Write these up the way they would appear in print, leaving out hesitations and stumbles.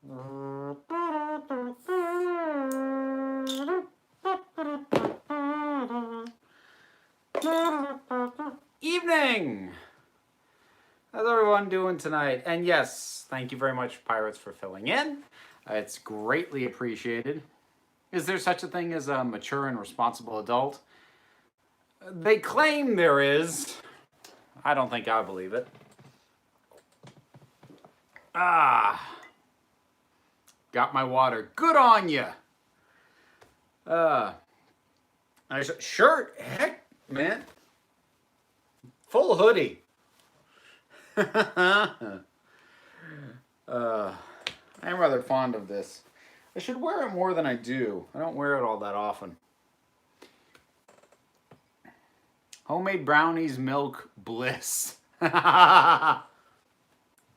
Evening! How's everyone doing tonight? And yes, thank you very much, Pirates, for filling in. It's greatly appreciated. Is there such a thing as a mature and responsible adult? They claim there is. I don't think I believe it. Got my water. Good on ya. Nice shirt. Heck, man. Full hoodie. I'm rather fond of this. I should wear it more than I do. I don't wear it all that often. Homemade brownies, milk, bliss.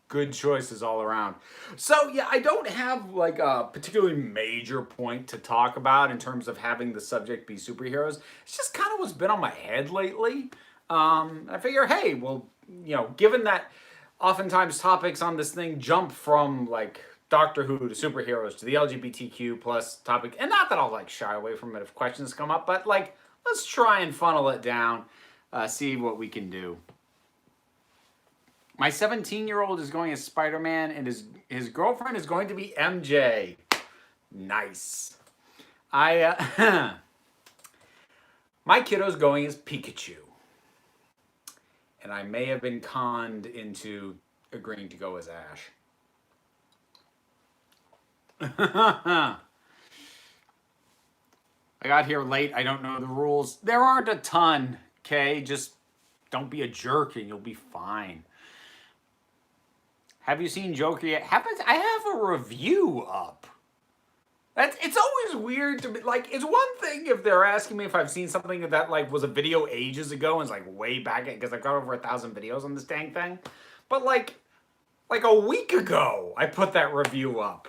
Good choices all around. So yeah, I don't have like a particularly major point to talk about in terms of having the subject be superheroes. It's just kind of what's been on my head lately. I figure, hey, well, given that oftentimes topics on this thing jump from like Doctor Who to superheroes to the LGBTQ plus topic, and not that I'll like shy away from it if questions come up, but like let's try and funnel it down, see what we can do. My 17-year-old is going as Spider-Man, and his girlfriend is going to be MJ. Nice. My kiddo's going as Pikachu. And I may have been conned into agreeing to go as Ash. I got here late. I don't know the rules. There aren't a ton, okay? Just don't be a jerk and you'll be fine. Have you seen Joker yet? I have a review up. It's always weird to be like, it's one thing if they're asking me if I've seen something that like was a video ages ago and it's like way back because I've got over 1,000 videos on this dang thing. But like a week ago, I put that review up.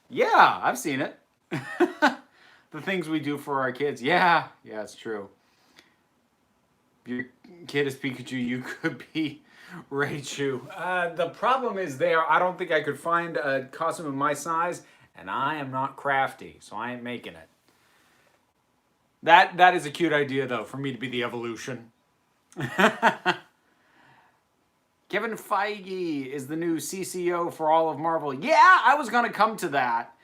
Yeah, I've seen it. The things we do for our kids. Yeah, it's true. If your kid is Pikachu, you could be Raichu. The problem is I don't think I could find a costume of my size, and I am not crafty, so I ain't making it. That is a cute idea, though, for me to be the evolution. Kevin Feige is the new CCO for all of Marvel. Yeah, I was going to come to that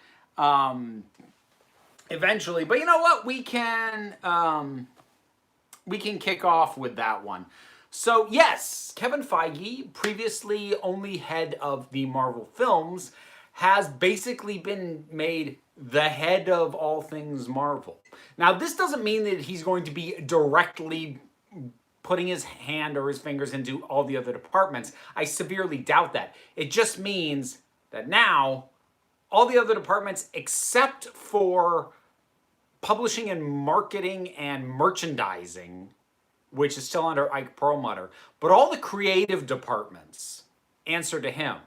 eventually, but you know what? We can kick off with that one. So yes, Kevin Feige, previously only head of the Marvel films, has basically been made the head of all things Marvel. Now, this doesn't mean that he's going to be directly putting his hand or his fingers into all the other departments. I severely doubt that. It just means that now all the other departments except for publishing and marketing and merchandising, which is still under Ike Perlmutter, but all the creative departments answer to him.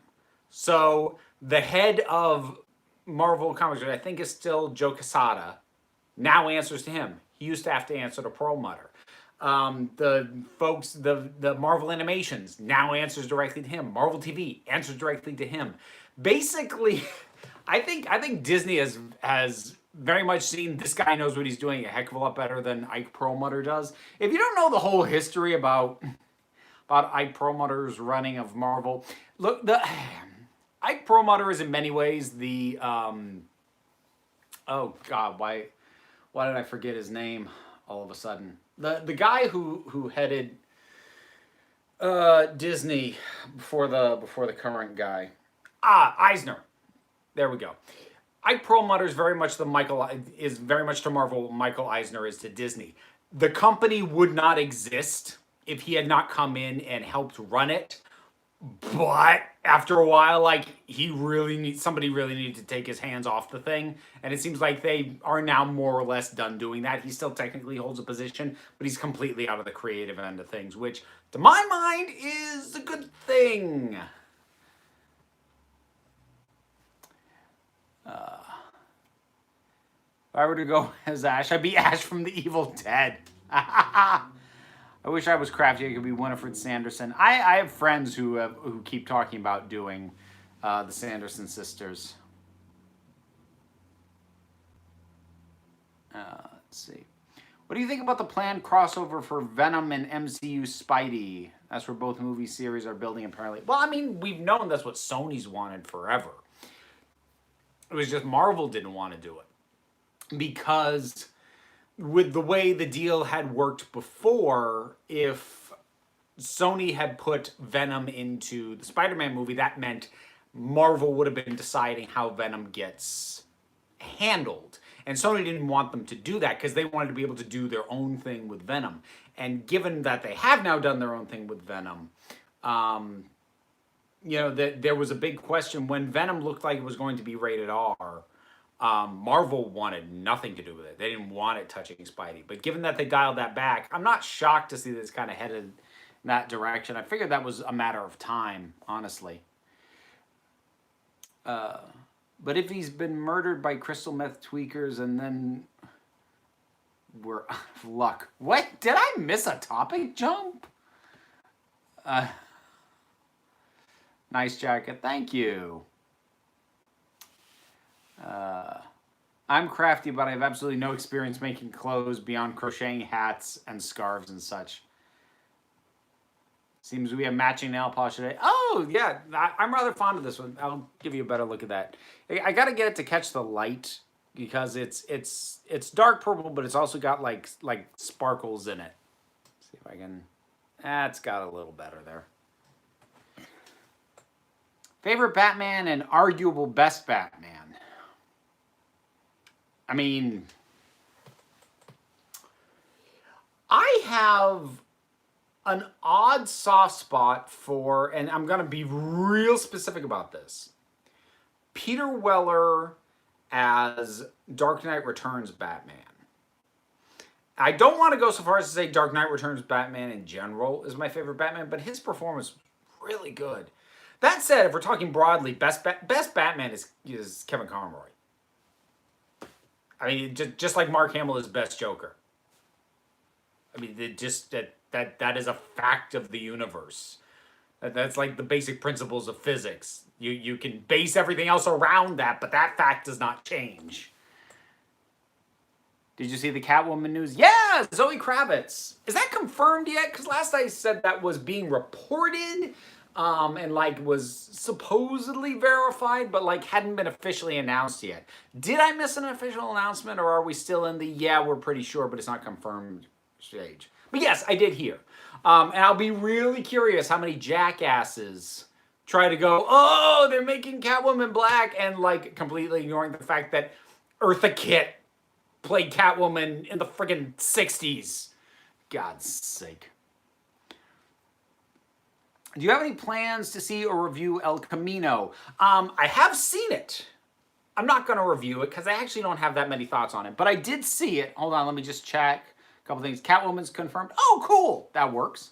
So the head of Marvel Comics, which I think is still Joe Quesada, now answers to him. He used to have to answer to Perlmutter. The folks, the Marvel Animations now answers directly to him. Marvel TV answers directly to him. Basically, I think Disney has very much seen this guy knows what he's doing a heck of a lot better than Ike Perlmutter does. If you don't know the whole history about Ike Perlmutter's running of Marvel, look, Ike Perlmutter is in many ways the oh God, why did I forget his name all of a sudden? The guy who headed Disney before the current guy. Eisner. There we go. Ike Perlmutter is very much to Marvel what Michael Eisner is to Disney. The company would not exist if he had not come in and helped run it. But after a while, like somebody really needed to take his hands off the thing, and it seems like they are now more or less done doing that. He still technically holds a position, but he's completely out of the creative end of things, which, to my mind, is a good thing. If I were to go as Ash, I'd be Ash from The Evil Dead. I wish I was crafty. I could be Winifred Sanderson. I have friends who keep talking about doing the Sanderson sisters. Let's see. What do you think about the planned crossover for Venom and MCU Spidey? That's where both movie series are building apparently. Well, I mean, we've known that's what Sony's wanted forever. It was just Marvel didn't want to do it. Because with the way the deal had worked before, if Sony had put Venom into the Spider-Man movie, that meant Marvel would have been deciding how Venom gets handled. And Sony didn't want them to do that because they wanted to be able to do their own thing with Venom. And given that they have now done their own thing with Venom, there was a big question when Venom looked like it was going to be rated R. Marvel wanted nothing to do with it. They didn't want it touching Spidey. But given that they dialed that back, I'm not shocked to see that it's kind of headed in that direction. I figured that was a matter of time, honestly. But if he's been murdered by crystal meth tweakers and then we're out of luck. What? Did I miss a topic jump? Nice jacket. Thank you. I'm crafty, but I have absolutely no experience making clothes beyond crocheting hats and scarves and such. Seems we have matching nail polish today. Oh, yeah. I'm rather fond of this one. I'll give you a better look at that. I got to get it to catch the light because it's dark purple, but it's also got like sparkles in it. Let's see if I can... it's got a little better there. Favorite Batman and arguable best Batman? I mean... I have an odd soft spot for, and I'm going to be real specific about this, Peter Weller as Dark Knight Returns Batman. I don't want to go so far as to say Dark Knight Returns Batman in general is my favorite Batman, but his performance was really good. That said, if we're talking broadly, best Batman is Kevin Conroy. I mean, just like Mark Hamill is best Joker. I mean, that is a fact of the universe. That's like the basic principles of physics. You can base everything else around that, but that fact does not change. Did you see the Catwoman news? Yeah, Zoe Kravitz. Is that confirmed yet? Because last I said that was being reported and like was supposedly verified, but like hadn't been officially announced yet. Did I miss an official announcement, or are we still in the yeah, we're pretty sure, but it's not confirmed stage? But yes, I did hear. And I'll be really curious how many jackasses try to go, oh, they're making Catwoman black, and like completely ignoring the fact that Eartha Kitt played Catwoman in the friggin' 60s. God's sake. Do you have any plans to see or review El Camino? I have seen it. I'm not going to review it because I actually don't have that many thoughts on it. But I did see it. Hold on, let me just check. A couple things. Catwoman's confirmed. Oh, cool. That works.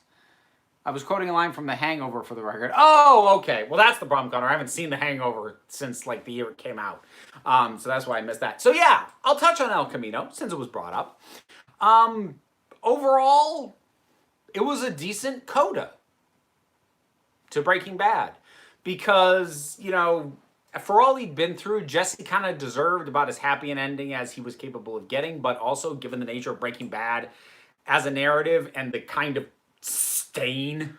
I was quoting a line from The Hangover for the record. Oh, okay. Well, that's the problem, Connor. I haven't seen The Hangover since like the year it came out. So that's why I missed that. So yeah, I'll touch on El Camino since it was brought up. Overall, it was a decent coda to Breaking Bad. Because, you know, for all he'd been through, Jesse kind of deserved about as happy an ending as he was capable of getting. But also, given the nature of Breaking Bad as a narrative and the kind of stain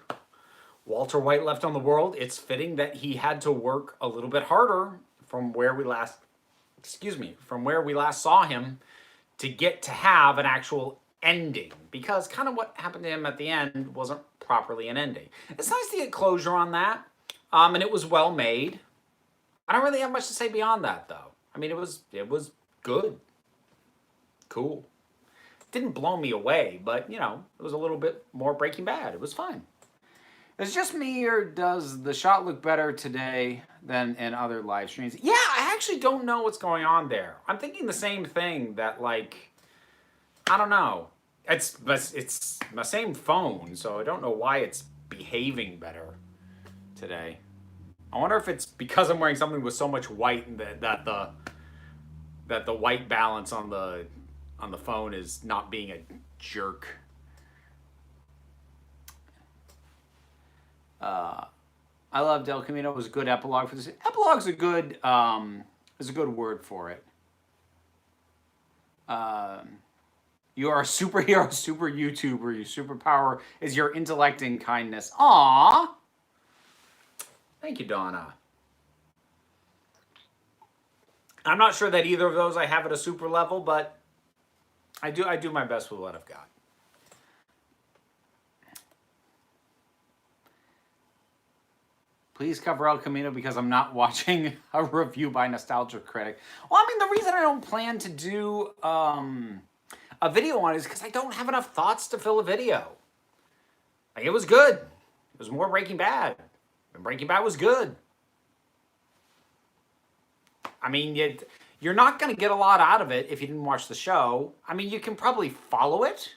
Walter White left on the world, it's fitting that he had to work a little bit harder from where we last, from where we last saw him to get to have an actual ending. Because kind of what happened to him at the end wasn't properly an ending. It's nice to get closure on that. And it was well made. I don't really have much to say beyond that, though. I mean, it was good. Cool. Didn't blow me away, but, you know, it was a little bit more Breaking Bad. It was fine. Is it just me, or does the shot look better today than in other live streams? Yeah, I actually don't know what's going on there. I'm thinking the same thing, that, like, I don't know. It's my same phone, so I don't know why it's behaving better today. I wonder if it's because I'm wearing something with so much white and that the white balance on the phone is not being a jerk. I love Del Camino. It was a good epilogue for this. Epilogue's a good word for it. You are a superhero, super YouTuber. Your superpower is your intellect and kindness. Aww. Thank you, Donna. I'm not sure that either of those I have at a super level, but I do my best with what I've got. Please cover El Camino because I'm not watching a review by Nostalgia Critic. Well, I mean, the reason I don't plan to do a video on it is because I don't have enough thoughts to fill a video. Like, it was good. It was more Breaking Bad. And Breaking Bad was good. I mean, you're not going to get a lot out of it if you didn't watch the show. I mean, you can probably follow it.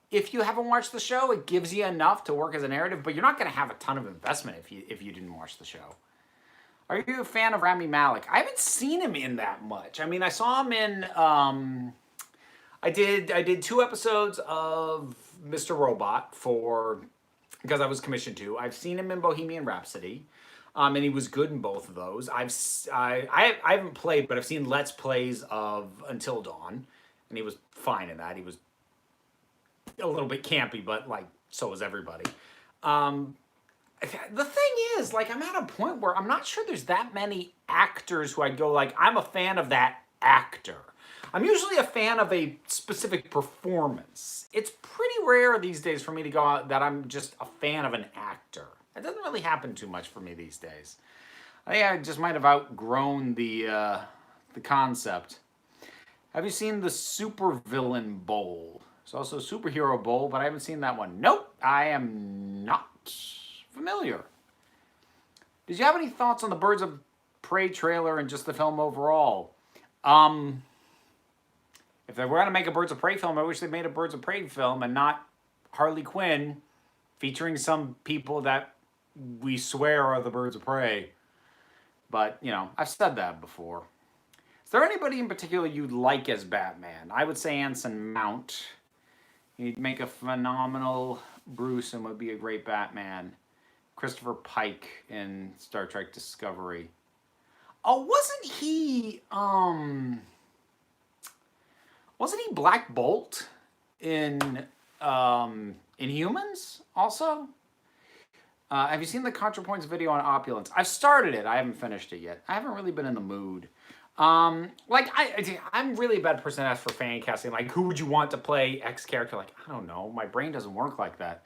If you haven't watched the show, it gives you enough to work as a narrative, but you're not going to have a ton of investment if you didn't watch the show. Are you a fan of Rami Malek? I haven't seen him in that much. I mean, I saw him in I did 2 episodes of Mr. Robot because I was commissioned to. I've seen him in Bohemian Rhapsody. And he was good in both of those. I haven't played, but I've seen Let's Plays of Until Dawn, and he was fine in that. He was a little bit campy, but like so was everybody. The thing is, like, I'm at a point where I'm not sure there's that many actors who I'd go like, I'm a fan of that actor. I'm usually a fan of a specific performance. It's pretty rare these days for me to go out that I'm just a fan of an actor. It doesn't really happen too much for me these days. I think I just might have outgrown the concept. Have you seen the Supervillain Bowl? It's also a superhero bowl, but I haven't seen that one. Nope, I am not familiar. Did you have any thoughts on the Birds of Prey trailer and just the film overall? If they were going to make a Birds of Prey film, I wish they made a Birds of Prey film and not Harley Quinn featuring some people that we swear are the Birds of Prey. But, you know, I've said that before. Is there anybody in particular you'd like as Batman? I would say Anson Mount. He'd make a phenomenal Bruce and would be a great Batman. Christopher Pike in Star Trek Discovery. Oh, wasn't he Black Bolt in Inhumans also? Have you seen the ContraPoints video on Opulence? I've started it. I haven't finished it yet. I haven't really been in the mood. I'm really a bad person to ask for fan casting. Like, who would you want to play X character? Like, I don't know. My brain doesn't work like that.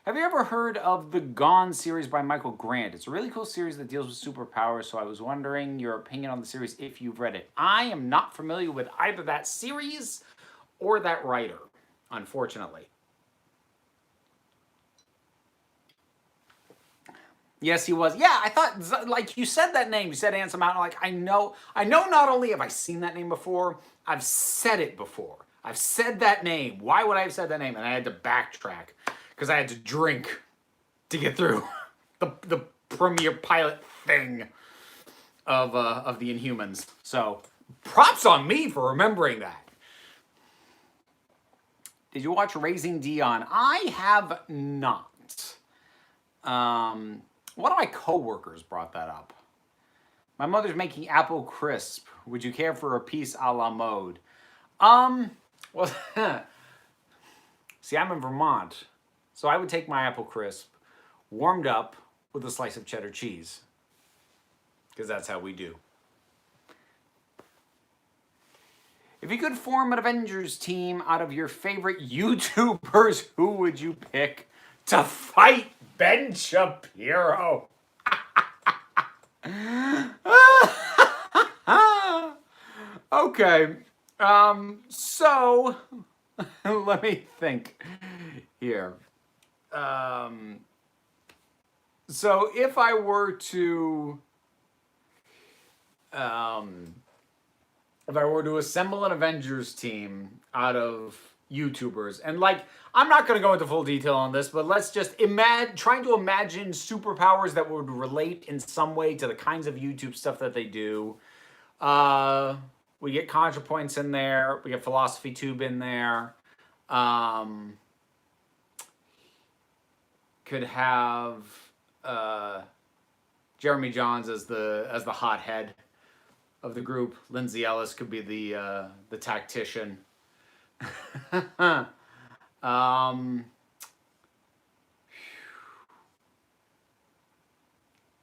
Have you ever heard of the Gone series by Michael Grant? It's a really cool series that deals with superpowers, so I was wondering your opinion on the series if you've read it. I am not familiar with either that series or that writer, unfortunately. Yes, he was. Yeah, I thought, like, you said that name. You said Anson Mount. Like, I know not only have I seen that name before, I've said it before. I've said that name. Why would I have said that name? And I had to backtrack because I had to drink to get through the premiere pilot thing of the Inhumans. So, props on me for remembering that. Did you watch Raising Dion? I have not. One of my coworkers brought that up. My mother's making apple crisp. Would you care for a piece a la mode? Well, see, I'm in Vermont, so I would take my apple crisp warmed up with a slice of cheddar cheese, because that's how we do. If you could form an Avengers team out of your favorite YouTubers, who would you pick to fight Ben Shapiro? Okay. So let me think here. So if I were to assemble an Avengers team out of YouTubers, and like, I'm not going to go into full detail on this, but let's just trying to imagine superpowers that would relate in some way to the kinds of YouTube stuff that they do. We get ContraPoints in there. We get Philosophy Tube in there. Could have Jeremy Johns as the hothead of the group. Lindsay Ellis could be the tactician. um,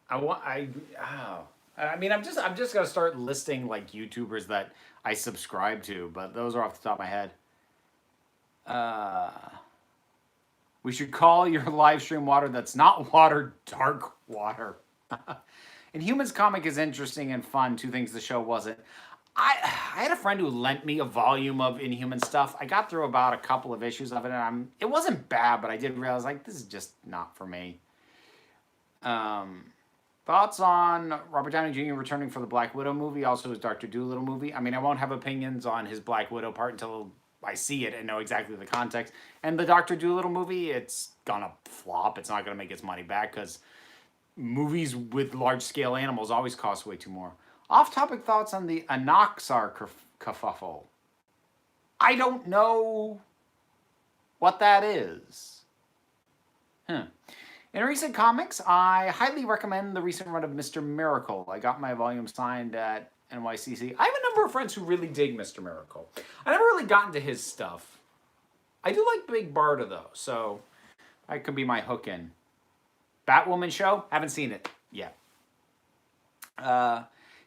I want I oh. I mean, I'm just gonna start listing like YouTubers that I subscribe to, but those are off the top of my head. Uh, we should call your live stream water that's not water dark water. Inhumans comic is interesting and fun. Two things the show wasn't. I had a friend who lent me a volume of Inhuman stuff. I got through about a couple of issues of it, and it wasn't bad, but I did realize like this is just not for me. Thoughts on Robert Downey Jr. returning for the Black Widow movie, also his Dr. Dolittle movie? I mean, I won't have opinions on his Black Widow part until I see it and know exactly the context. And the Dr. Dolittle movie, it's gonna flop. It's not gonna make its money back because movies with large-scale animals always cost way too more. Off-topic thoughts on the Anaxar kerfuffle. I don't know what that is. In recent comics, I highly recommend the recent run of Mr. Miracle. I got my volume signed at NYCC. I have a number of friends who really dig Mr. Miracle. I never really got into his stuff. I do like Big Barda, though, so that could be my hook in. Batwoman show? Haven't seen it yet.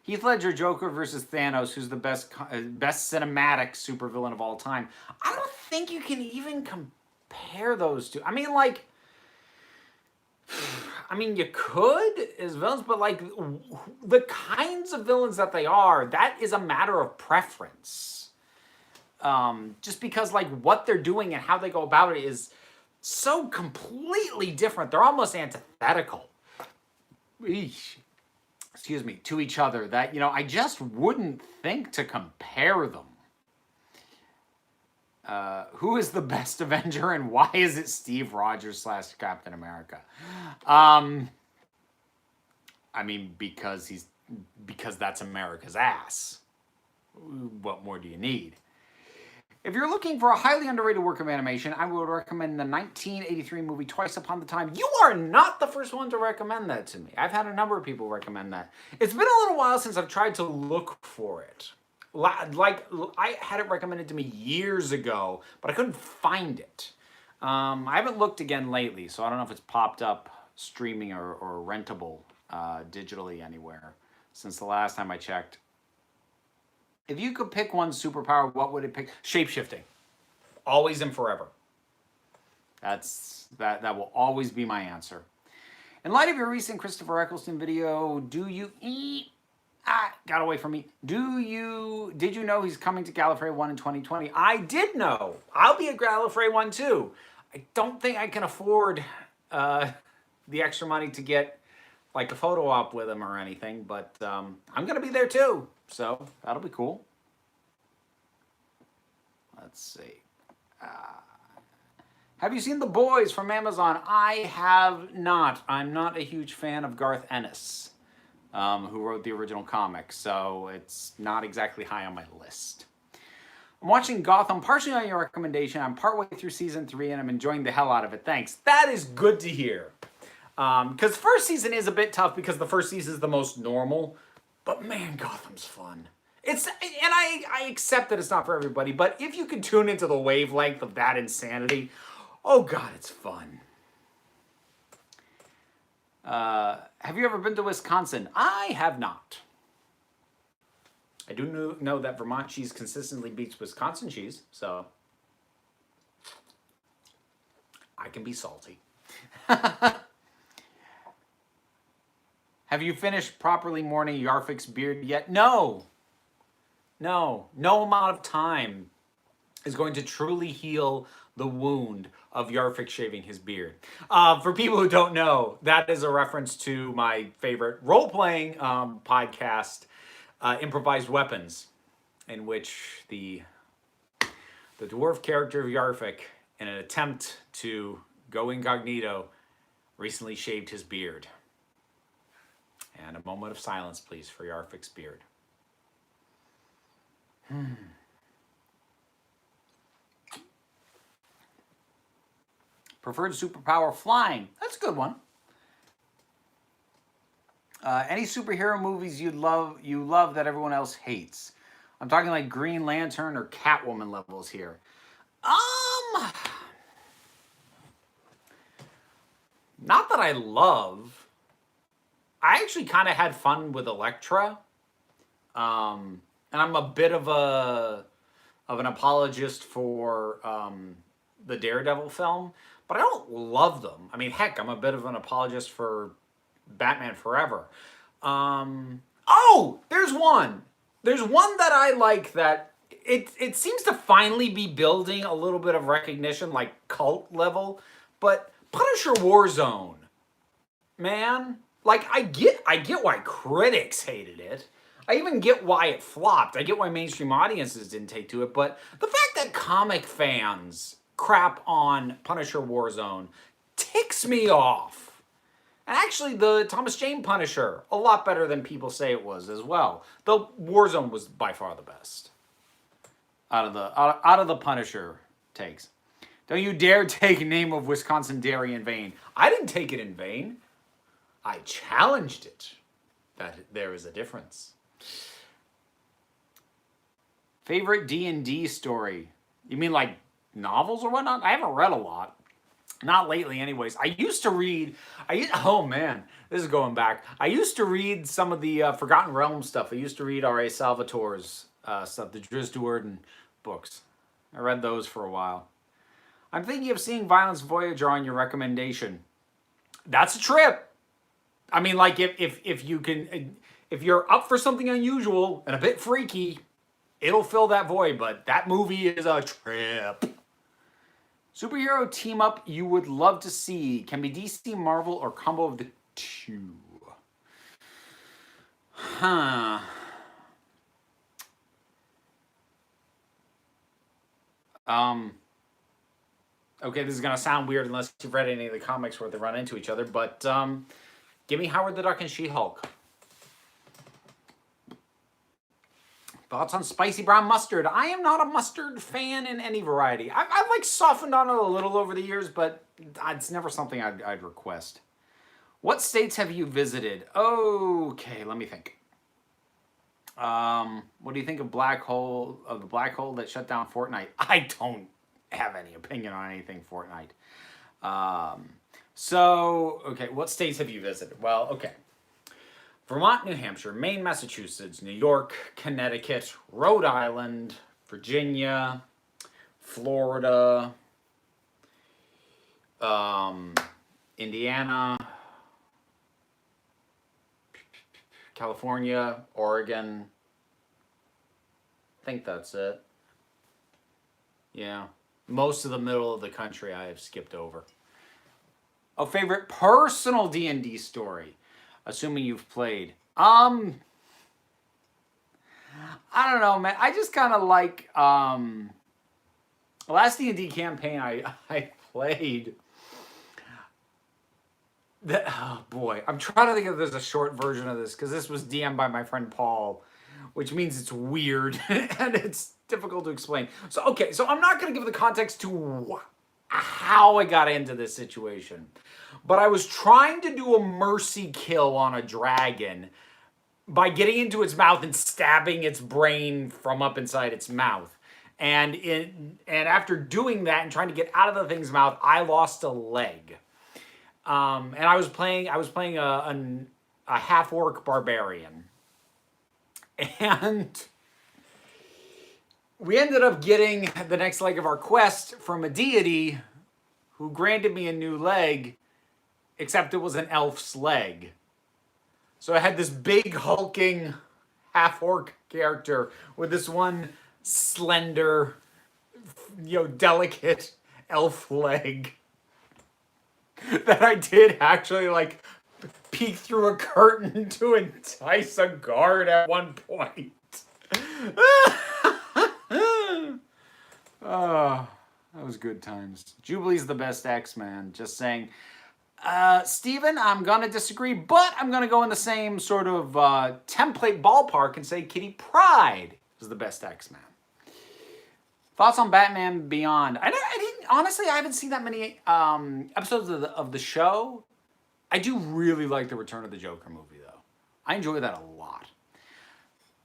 Heath Ledger Joker versus Thanos, who's the best cinematic supervillain of all time. I don't think you can even compare those two. I mean, like... I mean, you could as villains, but like the kinds of villains that they are, that is a matter of preference. Just because like what they're doing and how they go about it is so completely different. They're almost antithetical. Excuse me, to each other that, you know, I just wouldn't think to compare them. Who is the best Avenger and why is it Steve Rogers / Captain America? I mean, because that's America's ass. What more do you need? If you're looking for a highly underrated work of animation, I would recommend the 1983 movie Twice Upon the Time. You are not the first one to recommend that to me. I've had a number of people recommend that. It's been a little while since I've tried to look for it. Like, I had it recommended to me years ago, but I couldn't find it. I haven't looked again lately, so I don't know if it's popped up streaming or rentable digitally anywhere since the last time I checked. If you could pick one superpower, what would it pick? Shapeshifting. Always and forever. That will always be my answer. In light of your recent Christopher Eccleston video, got away from me. Did you know he's coming to Gallifrey 1 in 2020? I did know. I'll be at Gallifrey 1 too. I don't think I can afford the extra money to get like a photo op with him or anything, but I'm going to be there too. So that'll be cool. Let's see. Have you seen The Boys from Amazon? I have not. I'm not a huge fan of Garth Ennis, who wrote the original comic, so it's not exactly high on my list. I'm watching Gotham partially on your recommendation. I'm partway through season 3 and I'm enjoying the hell out of it. Thanks. That is good to hear. Because first season is a bit tough because the first season is the most normal. But man, Gotham's fun. I accept that it's not for everybody, but if you can tune into the wavelength of that insanity, oh God, it's fun. Have you ever been to Wisconsin? I have not. I do know that Vermont cheese consistently beats Wisconsin cheese, so I can be salty. Have you finished properly mourning Yarfik's beard yet? No. No amount of time is going to truly heal the wound of Yarfik shaving his beard. For people who don't know, that is a reference to my favorite role-playing podcast, Improvised Weapons, in which the dwarf character of Yarfik, in an attempt to go incognito, recently shaved his beard. And a moment of silence, please, for Yarfik's beard. Preferred superpower, flying. That's a good one. Any superhero movies you love that everyone else hates? I'm talking like Green Lantern or Catwoman levels here. Um, not that I love. I actually kind of had fun with Elektra. And I'm a bit of an apologist for the Daredevil film, but I don't love them. I mean, heck, I'm a bit of an apologist for Batman Forever. Oh, there's one. There's one that I like that it seems to finally be building a little bit of recognition, like cult level. But Punisher Warzone, man, like I get why critics hated it. I even get why it flopped. I get why mainstream audiences didn't take to it. But the fact that comic fans crap on Punisher Warzone ticks me off. And actually, the Thomas Jane Punisher, a lot better than people say it was as well. Though Warzone was by far the best out of the Punisher takes. Don't you dare take name of Wisconsin Dairy in vain. I didn't take it in vain. I challenged it. That there is a difference. Favorite D&D story? You mean like novels or whatnot? I haven't read a lot. Not lately, anyways. I used to read. Oh man, this is going back. I used to read some of the Forgotten Realms stuff. I used to read R.A. Salvatore's stuff, the Drizzt Do'Urden books. I read those for a while. I'm thinking of seeing Violence Voyager on your recommendation. That's a trip. I mean, like if you can, if you're up for something unusual and a bit freaky, it'll fill that void. But that movie is a trip. Superhero team up you would love to see. Can be DC, Marvel, or combo of the two. Huh. Okay, this is gonna sound weird unless you've read any of the comics where they run into each other, but give me Howard the Duck and She-Hulk. Thoughts on spicy brown mustard? I am not a mustard fan in any variety. I've like softened on it a little over the years, but it's never something I'd request. What states have you visited? Okay, let me think. What do you think of the black hole that shut down Fortnite? I don't have any opinion on anything Fortnite. Okay, what states have you visited? Well, okay. Vermont, New Hampshire, Maine, Massachusetts, New York, Connecticut, Rhode Island, Virginia, Florida, Indiana, California, Oregon. I think that's it. Yeah. Most of the middle of the country I have skipped over. A favorite personal D&D story, assuming you've played. I don't know, man. I just kind of like the last D&D campaign I played. Oh boy, I'm trying to think if there's a short version of this because this was DM'd by my friend Paul, which means it's weird and it's difficult to explain. So okay, so I'm not going to give the context to how I got into this situation, but I was trying to do a mercy kill on a dragon by getting into its mouth and stabbing its brain from up inside its mouth. And after doing that and trying to get out of the thing's mouth, I lost a leg. And I was playing a half orc barbarian, and we ended up getting the next leg of our quest from a deity who granted me a new leg, except it was an elf's leg. So I had this big hulking half orc character with this one slender, delicate elf leg that I did actually like peek through a curtain to entice a guard at one point. Oh, that was good times. Jubilee's the best X-Man, just saying. Steven, I'm going to disagree, but I'm going to go in the same sort of template ballpark and say Kitty Pryde is the best X-Man. Thoughts on Batman Beyond? Honestly, I haven't seen that many episodes of the show. I do really like the Return of the Joker movie, though. I enjoy that a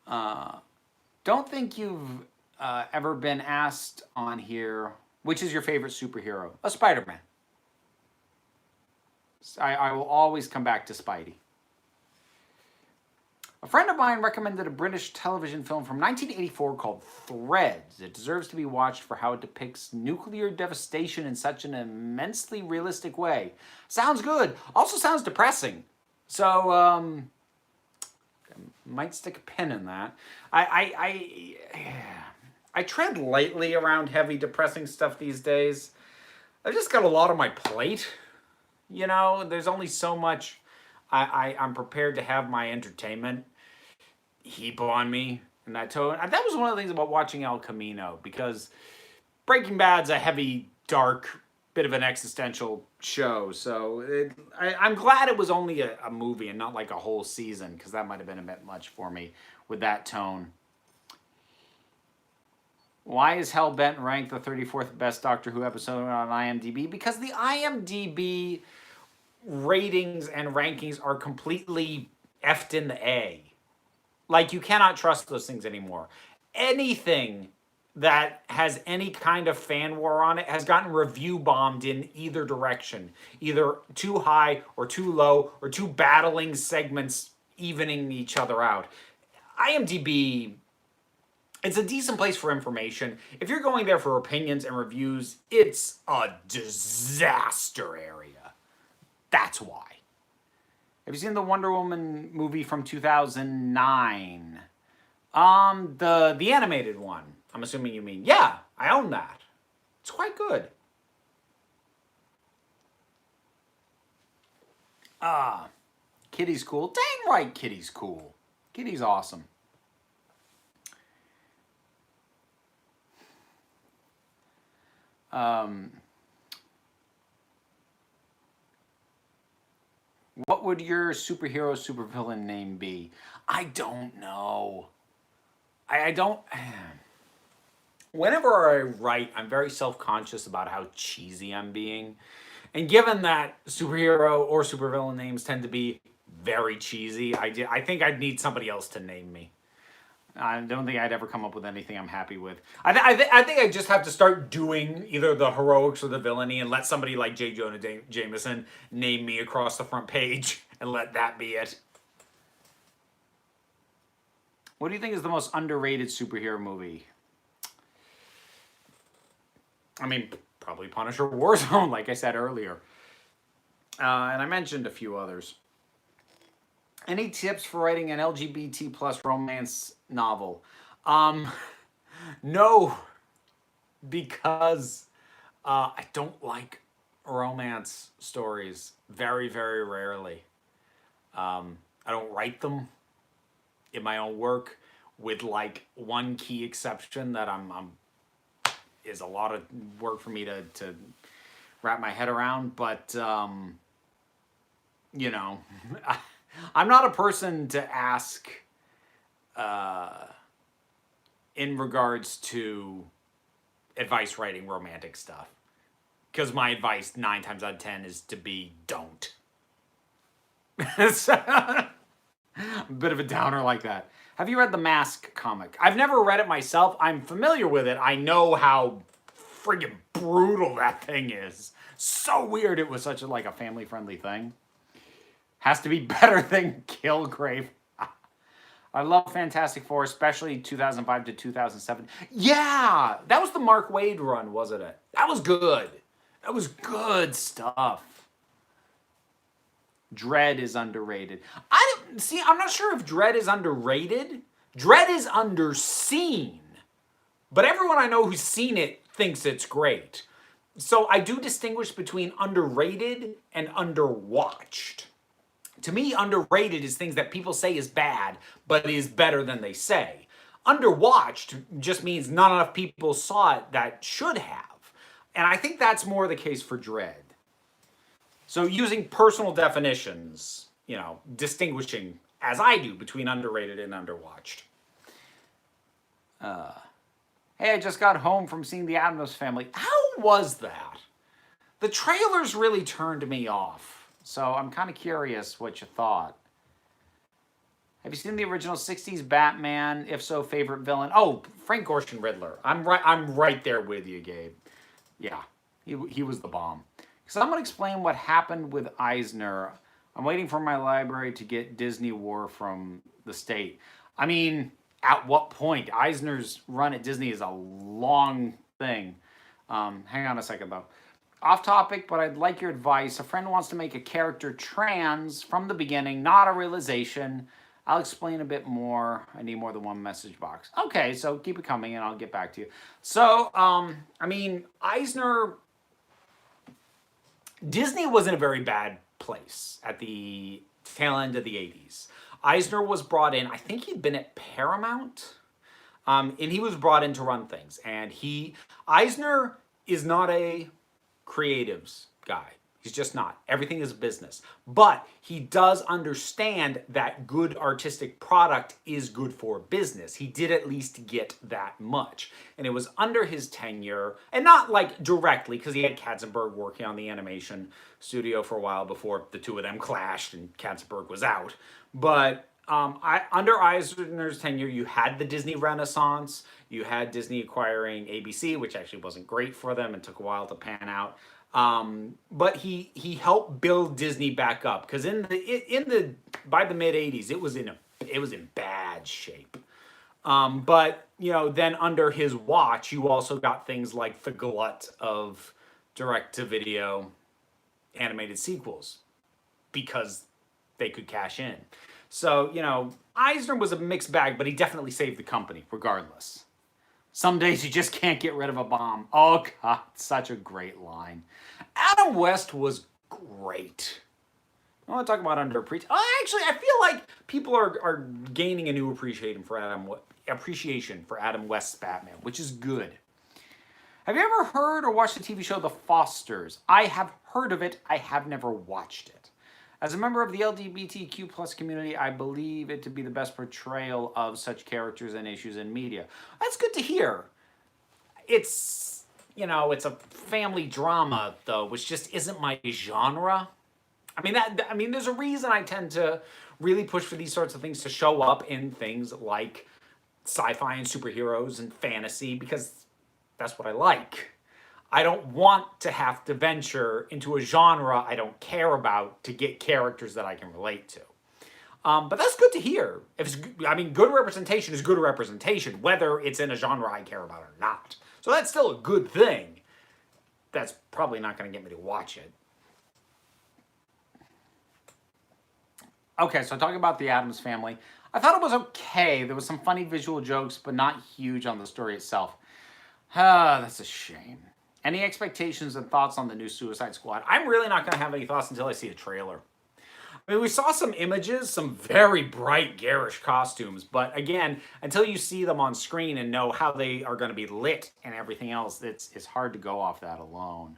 lot. Don't think you've ever been asked on here Which is your favorite superhero? A Spider-Man. I will always come back to Spidey. A friend of mine recommended a British television film from 1984 called Threads. It deserves to be watched for how it depicts nuclear devastation in such an immensely realistic way. Sounds good. Also sounds depressing. So, might stick a pin in that. I tread lightly around heavy, depressing stuff these days. I've just got a lot on my plate. You know, there's only so much I'm prepared to have my entertainment heap on me in that tone. That was one of the things about watching El Camino, because Breaking Bad's a heavy, dark, bit of an existential show. So I'm glad it was only a movie and not like a whole season, because that might have been a bit much for me with that tone. Why is Hellbent ranked the 34th best Doctor Who episode on IMDb? Because the IMDb ratings and rankings are completely effed in the A. Like, you cannot trust those things anymore. Anything that has any kind of fan war on it has gotten review bombed in either direction. Either too high or too low, or two battling segments evening each other out. IMDb, it's a decent place for information. If you're going there for opinions and reviews, it's a disaster area. That's why. Have you seen the Wonder Woman movie from 2009? The animated one. I'm assuming you mean. Yeah, I own that. It's quite good. Kitty's cool. Dang right, Kitty's cool. Kitty's awesome. What would your superhero, supervillain name be? I don't know. I don't... Whenever I write, I'm very self-conscious about how cheesy I'm being. And given that superhero or supervillain names tend to be very cheesy, I think I'd need somebody else to name me. I don't think I'd ever come up with anything I'm happy with. I think I just have to start doing either the heroics or the villainy and let somebody like J. Jonah Jameson name me across the front page and let that be it. What do you think is the most underrated superhero movie? I mean, probably Punisher Warzone, like I said earlier. And I mentioned a few others. Any tips for writing an LGBT plus romance novel? No, because I don't like romance stories. Very, very rarely. I don't write them in my own work, with like one key exception that is a lot of work for me to wrap my head around. But you know. I'm not a person to ask in regards to advice writing romantic stuff. Because my advice 9 times out of 10 is to be don't. A bit of a downer like that. Have you read the Mask comic? I've never read it myself. I'm familiar with it. I know how friggin' brutal that thing is. So weird it was such a family-friendly thing. Has to be better than Kilgrave. I love Fantastic Four, especially 2005 to 2007. Yeah! That was the Mark Waid run, wasn't it? That was good. That was good stuff. Dread is underrated. I'm not sure if Dread is underrated. Dread is underseen. But everyone I know who's seen it thinks it's great. So I do distinguish between underrated and underwatched. To me, underrated is things that people say is bad, but is better than they say. Underwatched just means not enough people saw it that should have. And I think that's more the case for Dread. So using personal definitions, distinguishing, as I do, between underrated and underwatched. Hey, I just got home from seeing The Addams Family. How was that? The trailers really turned me off. So I'm kind of curious what you thought. Have you seen the original 60s Batman? If so, favorite villain? Oh, Frank Gorshin Riddler. I'm right there with you, Gabe. Yeah, he was the bomb. So I'm going to explain what happened with Eisner. I'm waiting for my library to get Disney War from the state. I mean, at what point? Eisner's run at Disney is a long thing. Hang on a second, though. Off topic, but I'd like your advice. A friend wants to make a character trans from the beginning, not a realization. I'll explain a bit more. I need more than one message box. Okay, so keep it coming and I'll get back to you. So, I mean, Eisner, Disney was in a very bad place at the tail end of the 80s. Eisner was brought in, I think he'd been at Paramount, and he was brought in to run things. And Eisner is not a creatives guy. He's just not. Everything is business. But he does understand that good artistic product is good for business. He did at least get that much. And it was under his tenure, and not like directly, because he had Katzenberg working on the animation studio for a while before the two of them clashed and Katzenberg was out. But under Eisner's tenure, you had the Disney Renaissance. You had Disney acquiring ABC, which actually wasn't great for them and took a while to pan out. But he helped build Disney back up, because by the mid 80s it was in bad shape. But you know, then under his watch, you also got things like the glut of direct-to-video animated sequels, because they could cash in. So, you know, Eisner was a mixed bag, but he definitely saved the company regardless. Some days you just can't get rid of a bomb. Oh, God, such a great line. Adam West was great. I want to talk about underappreciated. Oh, actually, I feel like people are gaining a new appreciation for Adam West's Batman, which is good. Have you ever heard or watched the TV show The Fosters? I have heard of it. I have never watched it. As a member of the LGBTQ plus community, I believe it to be the best portrayal of such characters and issues in media. That's good to hear. It's, you know, it's a family drama, though, which just isn't my genre. I mean, there's a reason I tend to really push for these sorts of things to show up in things like sci-fi and superheroes and fantasy, because that's what I like. I don't want to have to venture into a genre I don't care about to get characters that I can relate to. But that's good to hear. Good representation is good representation, whether it's in a genre I care about or not. So that's still a good thing. That's probably not going to get me to watch it. Okay, so talking about the Addams Family, I thought it was okay. There was some funny visual jokes, but not huge on the story itself. That's a shame. Any expectations and thoughts on the new Suicide Squad? I'm really not going to have any thoughts until I see a trailer. I mean, we saw some images, some very bright, garish costumes, but again, until you see them on screen and know how they are going to be lit and everything else, it's hard to go off that alone.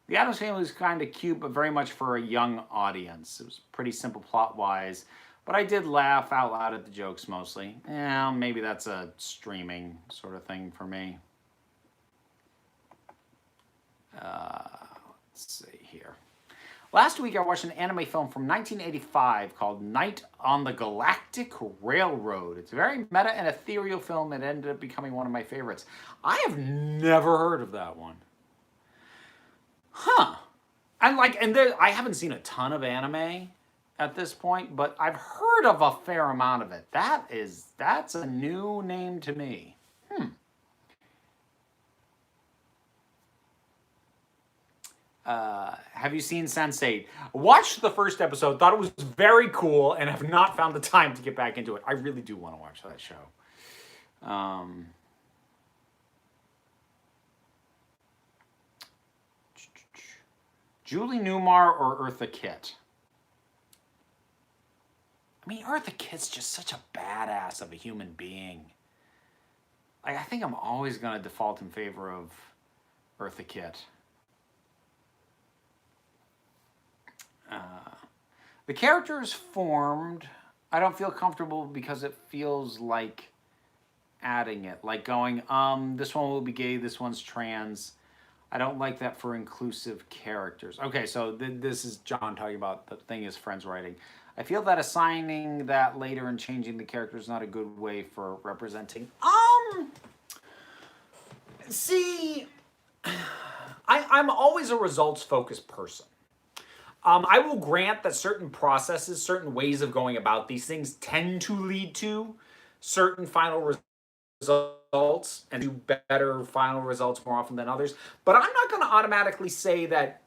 The Addams Family was kind of cute, but very much for a young audience. It was pretty simple plot-wise, but I did laugh out loud at the jokes mostly. Yeah, maybe that's a streaming sort of thing for me. Let's see here. Last week I watched an anime film from 1985 called Night on the Galactic Railroad. It's a very meta and ethereal film that ended up becoming one of my favorites. I have never heard of that one. Huh. I haven't seen a ton of anime at this point, but I've heard of a fair amount of it. That's a new name to me. Have you seen Sense8? Watched the first episode, thought it was very cool, and have not found the time to get back into it. I really do want to watch that show. Julie Newmar or Eartha Kitt? I mean, Eartha Kitt's just such a badass of a human being. I think I'm always going to default in favor of Eartha Kitt. The character is formed. I don't feel comfortable because it feels like adding it. Like going, this one will be gay, this one's trans. I don't like that for inclusive characters. Okay, so this is John talking about the thing his friend's writing. I feel that assigning that later and changing the character is not a good way for representing. See, I'm always a results-focused person. I will grant that certain processes, certain ways of going about these things tend to lead to certain final results and do better final results more often than others. But I'm not going to automatically say that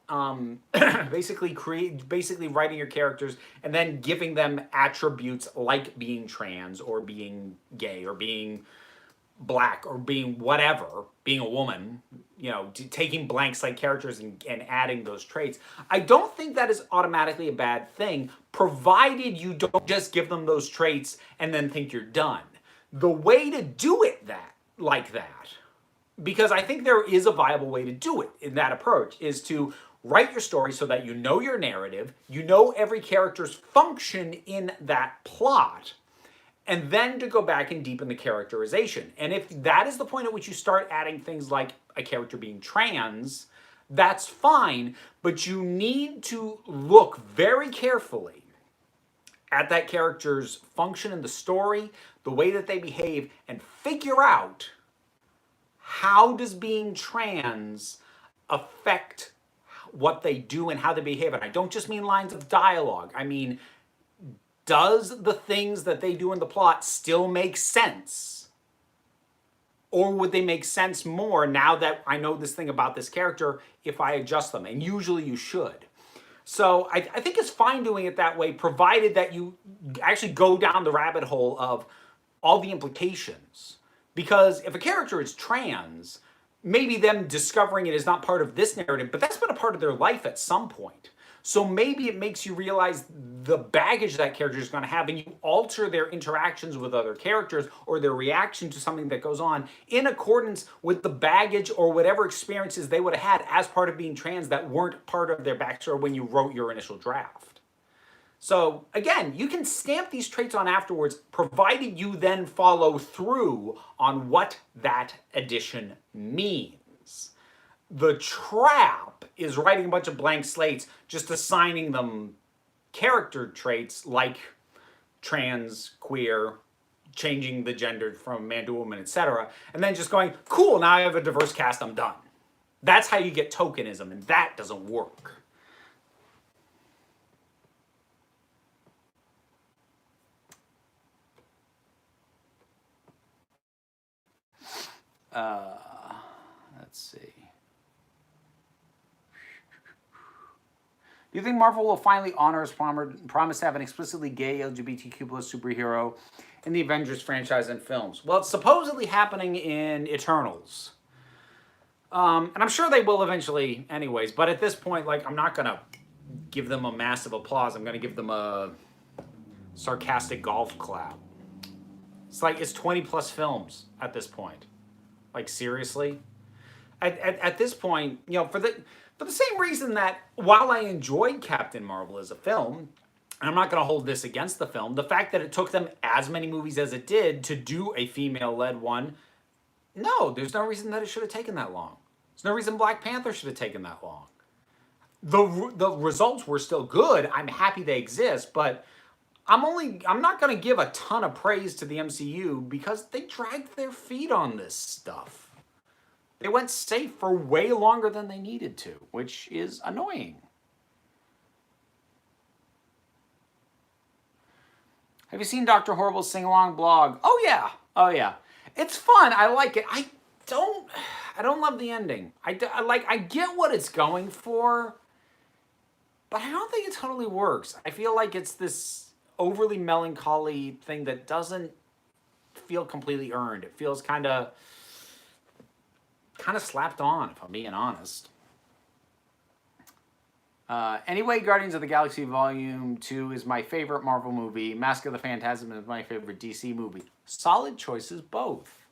basically writing your characters and then giving them attributes like being trans or being gay or being black or being whatever, being a woman, taking blank slate characters and adding those traits. I don't think that is automatically a bad thing, provided you don't just give them those traits and then think you're done. The way to do it like that, because I think there is a viable way to do it in that approach, is to write your story so that you know your narrative, you know every character's function in that plot, and then to go back and deepen the characterization. And if that is the point at which you start adding things like a character being trans, that's fine, but you need to look very carefully at that character's function in the story, the way that they behave, and figure out how does being trans affect what they do and how they behave. And I don't just mean lines of dialogue. I mean, does the things that they do in the plot still make sense? Or would they make sense more now that I know this thing about this character if I adjust them? And usually you should. So I think it's fine doing it that way, provided that you actually go down the rabbit hole of all the implications. Because if a character is trans, maybe them discovering it is not part of this narrative, but that's been a part of their life at some point. So maybe it makes you realize the baggage that character is going to have, and you alter their interactions with other characters or their reaction to something that goes on in accordance with the baggage or whatever experiences they would have had as part of being trans that weren't part of their backstory when you wrote your initial draft. So again, you can stamp these traits on afterwards, provided you then follow through on what that addition means. The trap is writing a bunch of blank slates, just assigning them character traits like trans, queer, changing the gender from man to woman, etc. And then just going, cool, now I have a diverse cast, I'm done. That's how you get tokenism, and that doesn't work. Let's see. Do you think Marvel will finally honor its promise to have an explicitly gay LGBTQ plus superhero in the Avengers franchise and films? Well, it's supposedly happening in Eternals. And I'm sure they will eventually anyways, but at this point, like, I'm not going to give them a massive applause. I'm going to give them a sarcastic golf clap. It's like, it's 20 plus films at this point. Like, seriously? At this point, for the same reason that while I enjoyed Captain Marvel as a film, and I'm not going to hold this against the film, the fact that it took them as many movies as it did to do a female-led one, no, there's no reason that it should have taken that long. There's no reason Black Panther should have taken that long. The results were still good. I'm happy they exist, but I'm not going to give a ton of praise to the MCU because they dragged their feet on this stuff. They went safe for way longer than they needed to, which is annoying. Have you seen Dr. Horrible's sing-along blog? Oh yeah. It's fun. I like it. I don't love the ending. I get what it's going for, but I don't think it totally works. I feel like it's this overly melancholy thing that doesn't feel completely earned. It feels kind of slapped on, if I'm being honest. Anyway, Guardians of the Galaxy Volume 2 is my favorite Marvel movie. Mask of the Phantasm is my favorite DC movie. Solid choices, both.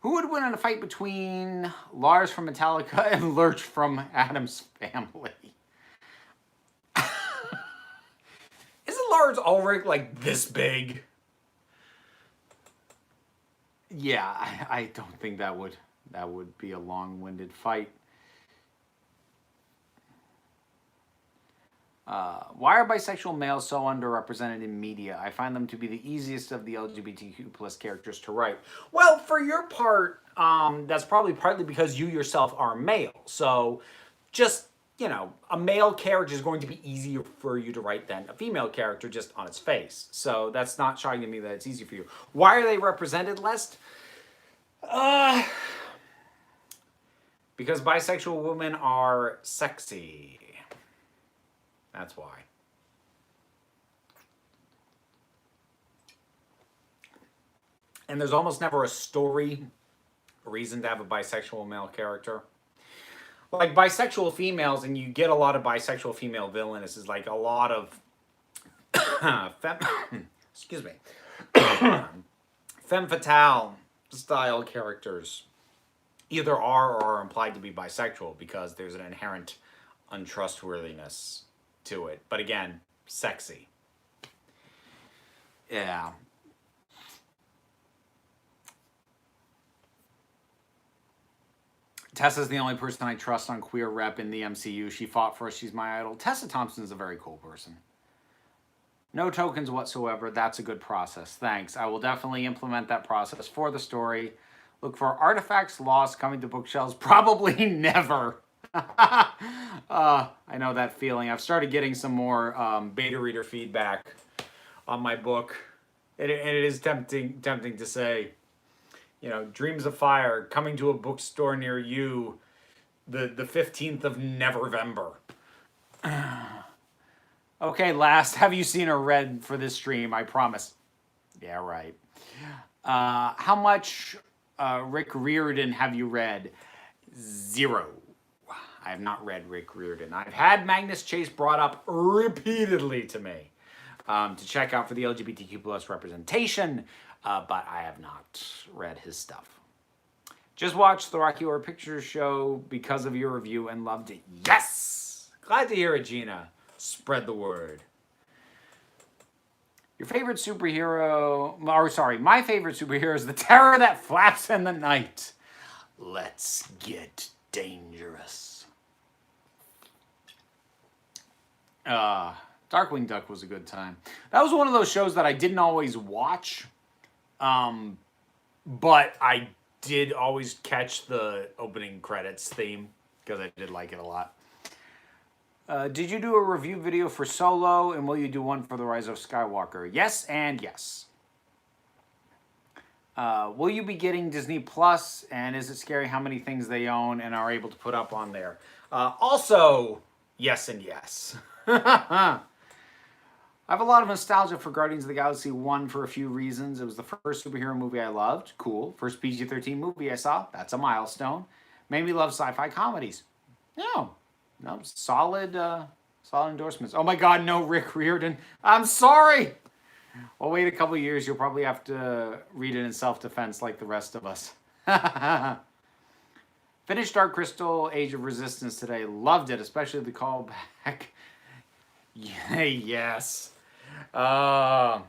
Who would win in a fight between Lars from Metallica and Lurch from Addams Family? Isn't Lars Ulrich like this big? Yeah, I don't think that would be a long-winded fight. Why are bisexual males so underrepresented in media? I find them to be the easiest of the LGBTQ plus characters to write. Well, for your part, that's probably partly because you yourself are male. So just, a male character is going to be easier for you to write than a female character just on its face. So that's not shocking to me that it's easy for you. Why are they represented less? Because bisexual women are sexy. That's why. And there's almost never a reason to have a bisexual male character. Like bisexual females, and you get a lot of bisexual female villains, is like a lot of excuse me, femme fatale style characters either are or are implied to be bisexual because there's an inherent untrustworthiness to it. But again, sexy. Yeah. Tessa's the only person I trust on queer rep in the MCU. She fought for us. She's my idol. Tessa Thompson's a very cool person. No tokens whatsoever. That's a good process. Thanks. I will definitely implement that process for the story. Look for artifacts lost coming to bookshelves. Probably never. I know that feeling. I've started getting some more beta reader feedback on my book. And it is tempting to say, Dreams of Fire coming to a bookstore near you the 15th of Nevervember. Okay, last. Have you seen or read for this stream? I promise. Yeah, right. How much Rick Riordan have you read? 0. I have not read Rick Riordan. I've had Magnus Chase brought up repeatedly to me to check out for the LGBTQ plus representation, but I have not read his stuff. Just watched the Rocky Horror Picture Show because of your review and loved it. Yes! Glad to hear it, Gina. Spread the word. Your favorite superhero, my favorite superhero is the terror that flaps in the night. Let's get dangerous. Darkwing Duck was a good time. That was one of those shows that I didn't always watch, but I did always catch the opening credits theme because I did like it a lot. Did you do a review video for Solo, and will you do one for The Rise of Skywalker? Yes and yes. Will you be getting Disney Plus, and is it scary how many things they own and are able to put up on there? Also, yes and yes. I have a lot of nostalgia for Guardians of the Galaxy 1 for a few reasons. It was the first superhero movie I loved. Cool. First PG-13 movie I saw. That's a milestone. Made me love sci-fi comedies. No, solid endorsements. Oh my God, no, Rick Riordan. I'm sorry. Well, wait a couple years. You'll probably have to read it in self-defense like the rest of us. Finished Dark Crystal Age of Resistance today. Loved it, especially the callback. Yes. I'm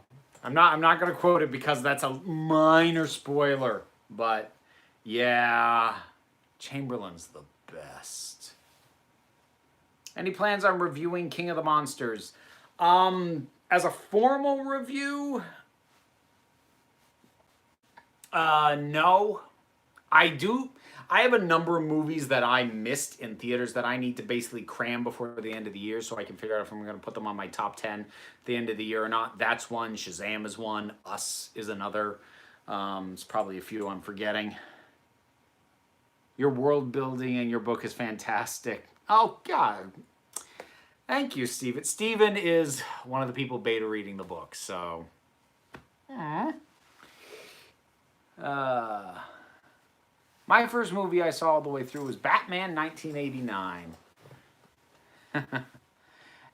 not gonna quote it because that's a minor spoiler, but yeah, Chamberlain's the best. Any plans on reviewing King of the Monsters? As a formal review, no. I have a number of movies that I missed in theaters that I need to basically cram before the end of the year so I can figure out if I'm going to put them on my top 10 at the end of the year or not. That's one. Shazam is one. Us is another. There's probably a few I'm forgetting. Your world building in your book is fantastic. Oh, God. Thank you, Steven. Steven is one of the people beta reading the book, so... My first movie I saw all the way through was Batman 1989.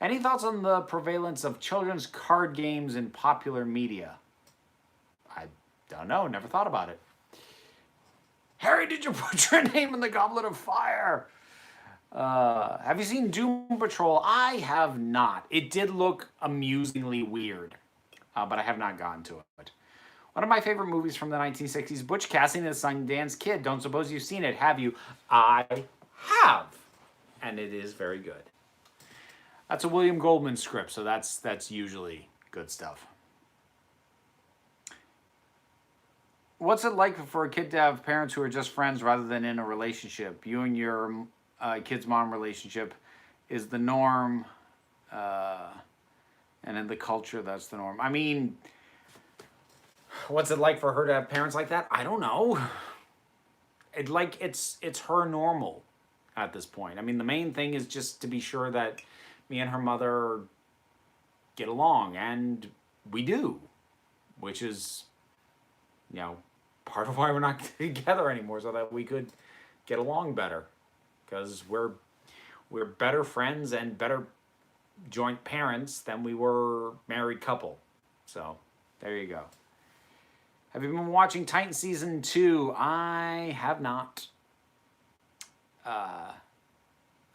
Any thoughts on the prevalence of children's card games in popular media? I don't know. Never thought about it. Harry, did you put your name in the Goblet of Fire? Have you seen Doom Patrol? I have not. It did look amusingly weird, but I have not gotten to it. One of my favorite movies from the 1960s, Butch Cassidy and the Sundance Kid. Don't suppose you've seen it, have you? I have, and it is very good. That's a William Goldman script, so that's usually good stuff. What's it like for a kid to have parents who are just friends rather than in a relationship? You and your kid's mom relationship is the norm, and in the culture, that's the norm. I mean, what's it like for her to have parents like that? I don't know. It's her normal at this point. I mean, the main thing is just to be sure that me and her mother get along, and we do, which is, you know, part of why we're not together anymore, so that we could get along better, because we're better friends and better joint parents than we were married couple. So there you go. Have you been watching Titan Season 2? I have not.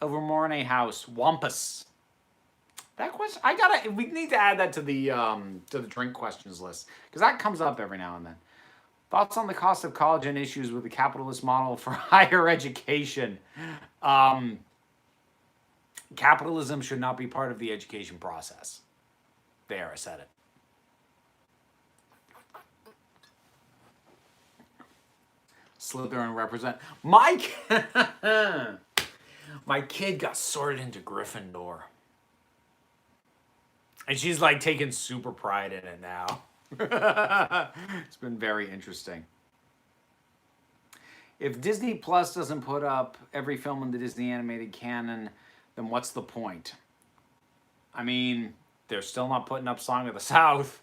Over Mornay House, Wampus. That question, we need to add that to the drink questions list, because that comes up every now and then. Thoughts on the cost of college and issues with the capitalist model for higher education? Capitalism should not be part of the education process. There, I said it. Slytherin represent. My kid got sorted into Gryffindor. And she's like taking super pride in it now. It's been very interesting. If Disney Plus doesn't put up every film in the Disney animated canon, then what's the point? I mean, they're still not putting up Song of the South.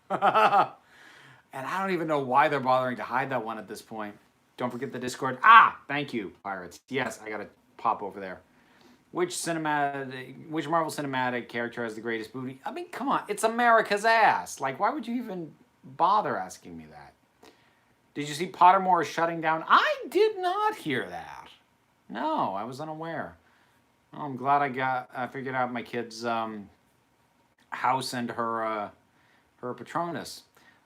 And I don't even know why they're bothering to hide that one at this point. Don't forget the Discord. Thank you, Pirates. Yes, I gotta pop over there. Which Marvel cinematic character has the greatest booty? I mean, come on, it's America's ass. Like, why would you even bother asking me that? Did you see Pottermore shutting down? I did not hear that. No, I was unaware. Well, I'm glad I figured out my kid's house and her Patronus.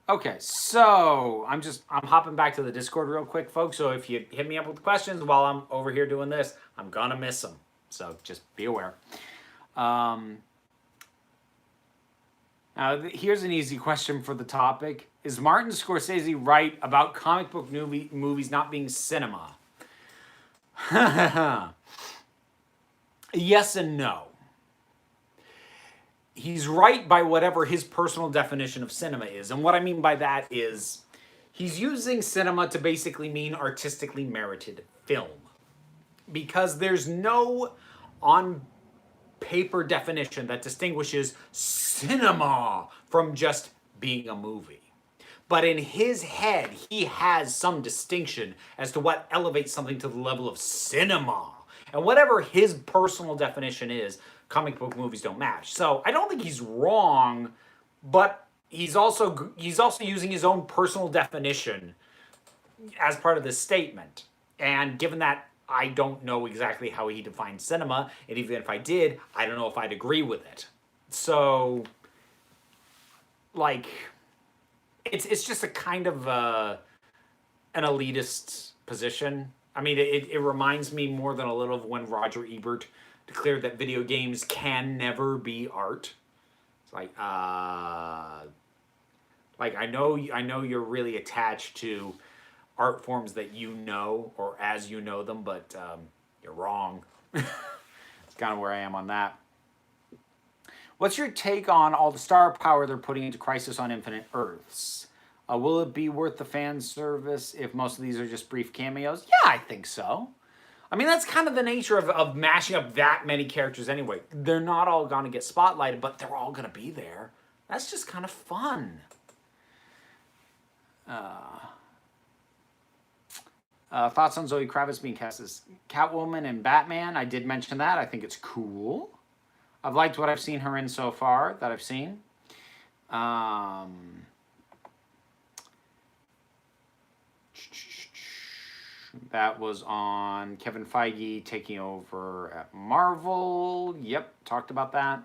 Okay, so I'm hopping back to the Discord real quick, folks. So if you hit me up with questions while I'm over here doing this, I'm gonna miss them. So just be aware. Now, here's an easy question for the topic. Is Martin Scorsese right about comic book movies not being cinema? Yes and no. He's right by whatever his personal definition of cinema is. And what I mean by that is he's using cinema to basically mean artistically merited film. Because there's no on paper definition that distinguishes cinema from just being a movie. But in his head, he has some distinction as to what elevates something to the level of cinema. And whatever his personal definition is, comic book movies don't match. So I don't think he's wrong, but he's also using his own personal definition as part of this statement. And given that I don't know exactly how he defines cinema, and even if I did, I don't know if I'd agree with it. So, like, it's just a kind of an elitist position. I mean, it reminds me more than a little of when Roger Ebert declared that video games can never be art. It's like I know you're really attached to art forms that you know or as you know them, but you're wrong. It's kind of where I am on that. What's your take on all the star power they're putting into Crisis on Infinite Earths? Will it be worth the fan service if most of these are just brief cameos? Yeah, I think so. I mean, that's kind of the nature of mashing up that many characters anyway. They're not all going to get spotlighted, but they're all going to be there. That's just kind of fun. Thoughts on Zoe Kravitz being cast as Catwoman and Batman? I did mention that. I think it's cool. I've liked what I've seen her in so far that I've seen. That was on Kevin Feige taking over at Marvel. Yep, talked about that.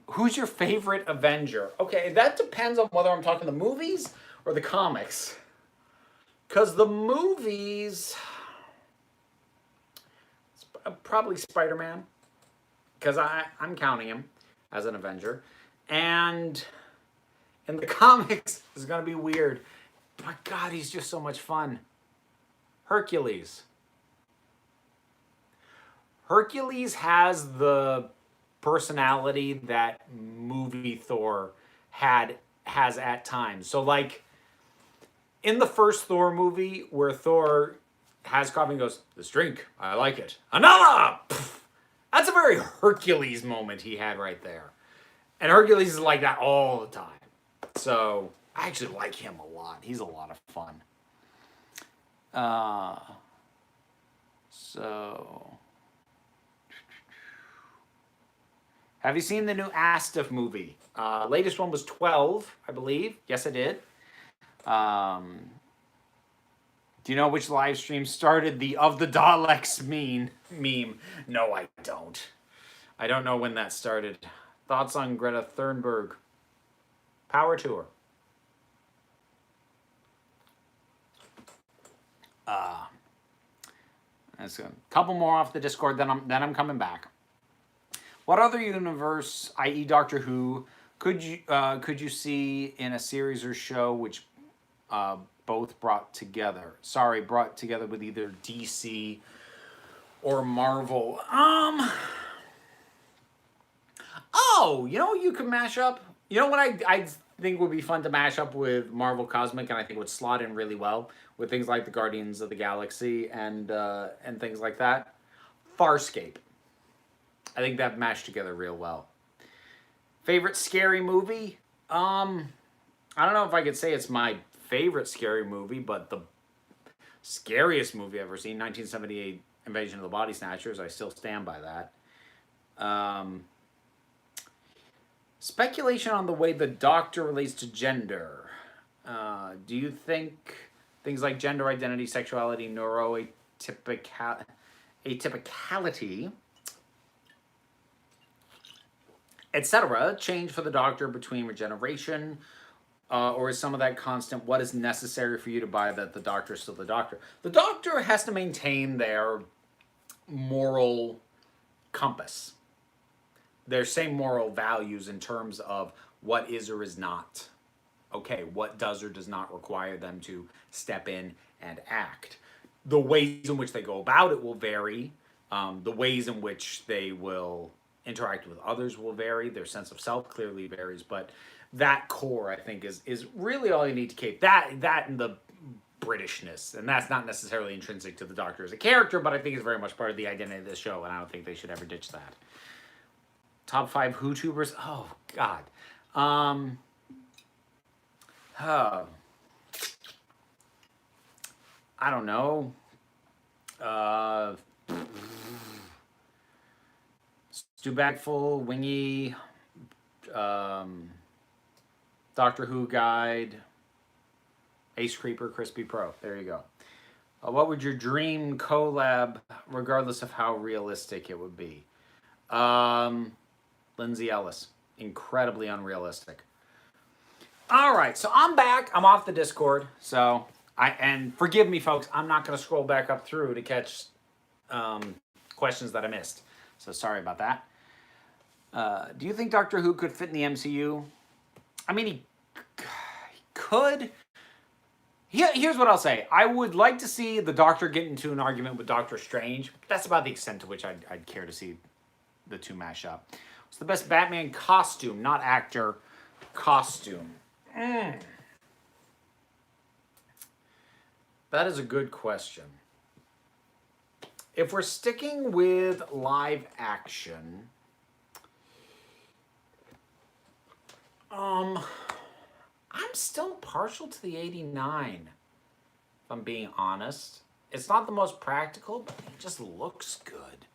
Who's your favorite Avenger? Okay, that depends on whether I'm talking the movies or the comics. Because the movies, probably Spider-Man. because I'm counting him as an Avenger. And in the comics, it's going to be weird. My God, he's just so much fun. Hercules. Hercules has the personality that movie Thor has at times. So like in the first Thor movie where Thor has coffee and goes, "This drink, I like it. Another!" Pff, that's a very Hercules moment he had right there. And Hercules is like that all the time. So I actually like him a lot. He's a lot of fun. Have you seen the new Astiff movie? Latest one was 12, I believe. Yes, I did. Do you know which live stream started the "of the Daleks" meme? No, I don't. I don't know when that started. Thoughts on Greta Thunberg? Power to her. That's a couple more off the Discord, then I'm coming back. What other universe, i.e. Doctor Who, could you see in a series or show which both brought together with either DC or Marvel? Oh, you know what you could mash up? You know what I think would be fun to mash up with Marvel Cosmic, and I think would slot in really well with things like the Guardians of the Galaxy and things like that? Farscape. I think that mashed together real well. Favorite scary movie? I don't know if I could say it's my favorite scary movie, but the scariest movie I've ever seen, 1978 Invasion of the Body Snatchers. I still stand by that. Speculation on the way the Doctor relates to gender. Do you think things like gender identity, sexuality, atypicality, etc., change for the Doctor between regeneration, or is some of that constant? What is necessary for you to buy that the Doctor is still the Doctor? The Doctor has to maintain their moral compass, their same moral values in terms of what is or is not okay, what does or does not require them to step in and act. The ways in which they go about it will vary. The ways in which they will interact with others will vary. Their sense of self clearly varies, but that core, I think, is really all you need to keep. That and the Britishness, and that's not necessarily intrinsic to the Doctor as a character, but I think it's very much part of the identity of this show, and I don't think they should ever ditch that. Top 5 WhoTubers? Oh, God. I don't know. Stu Bagful, Wingy, Doctor Who Guide, Ace Creeper, Crispy Pro. There you go. What would your dream collab, regardless of how realistic it would be? Lindsay Ellis. Incredibly unrealistic. All right, so I'm back. I'm off the Discord. So and forgive me, folks. I'm not going to scroll back up through to catch questions that I missed. So sorry about that. Do you think Doctor Who could fit in the MCU? I mean, he could. Here's what I'll say. I would like to see the Doctor get into an argument with Doctor Strange. That's about the extent to which I'd care to see the two mash up. What's the best Batman costume, not actor, costume? That is a good question. If we're sticking with live action, I'm still partial to the 89, if I'm being honest. It's not the most practical, but it just looks good.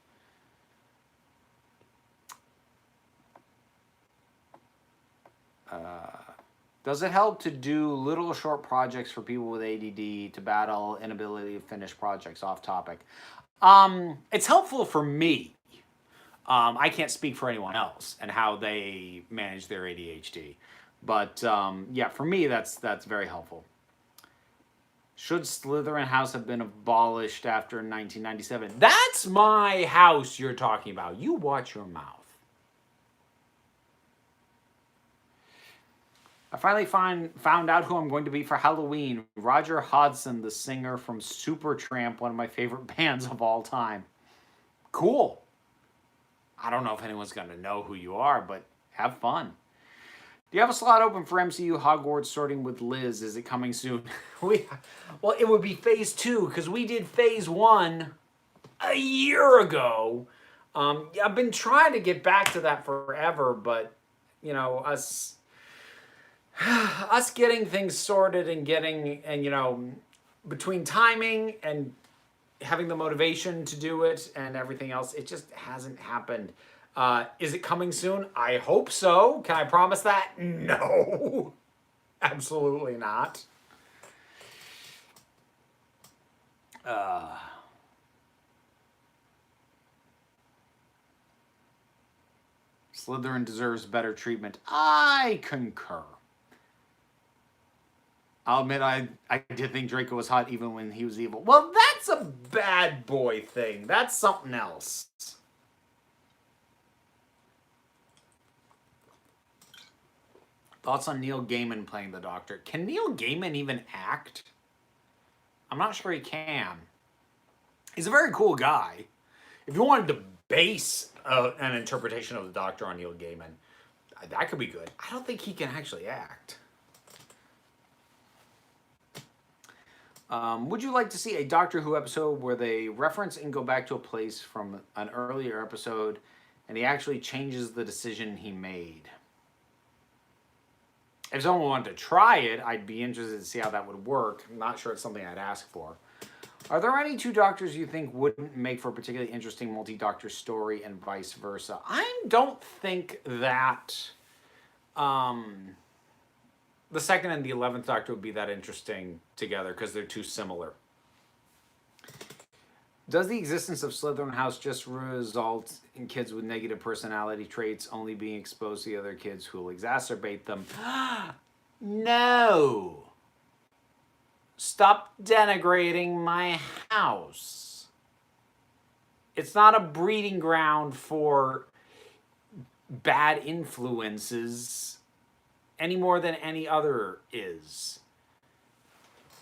Does it help to do little short projects for people with ADD to battle inability to finish projects? Off topic. It's helpful for me. I can't speak for anyone else and how they manage their ADHD. But yeah, for me, that's very helpful. Should Slytherin House have been abolished after 1997? That's my house you're talking about. You watch your mouth. I finally found out who I'm going to be for Halloween. Roger Hodgson, the singer from Supertramp, one of my favorite bands of all time. Cool. I don't know if anyone's going to know who you are, but have fun. Do you have a slot open for MCU Hogwarts sorting with Liz? Is it coming soon? Well, it would be phase 2 because we did phase 1 a year ago. I've been trying to get back to that forever, but you know, us getting things sorted and between timing and having the motivation to do it and everything else, it just hasn't happened. Is it coming soon? I hope so. Can I promise that? No. Absolutely not. Slytherin deserves better treatment. I concur. I'll admit I did think Draco was hot even when he was evil. Well, that's a bad boy thing. That's something else. Thoughts on Neil Gaiman playing the Doctor? Can Neil Gaiman even act? I'm not sure he can. He's a very cool guy. If you wanted to base an interpretation of the Doctor on Neil Gaiman, that could be good. I don't think he can actually act. Would you like to see a Doctor Who episode where they reference and go back to a place from an earlier episode and he actually changes the decision he made? If someone wanted to try it, I'd be interested to see how that would work. I'm not sure it's something I'd ask for. Are there any two Doctors you think wouldn't make for a particularly interesting multi-Doctor story and vice versa? I don't think that the second and the 11th Doctor would be that interesting together because they're too similar. Does the existence of Slytherin House just result in kids with negative personality traits only being exposed to the other kids who will exacerbate them? No. Stop denigrating my house. It's not a breeding ground for bad influences any more than any other is.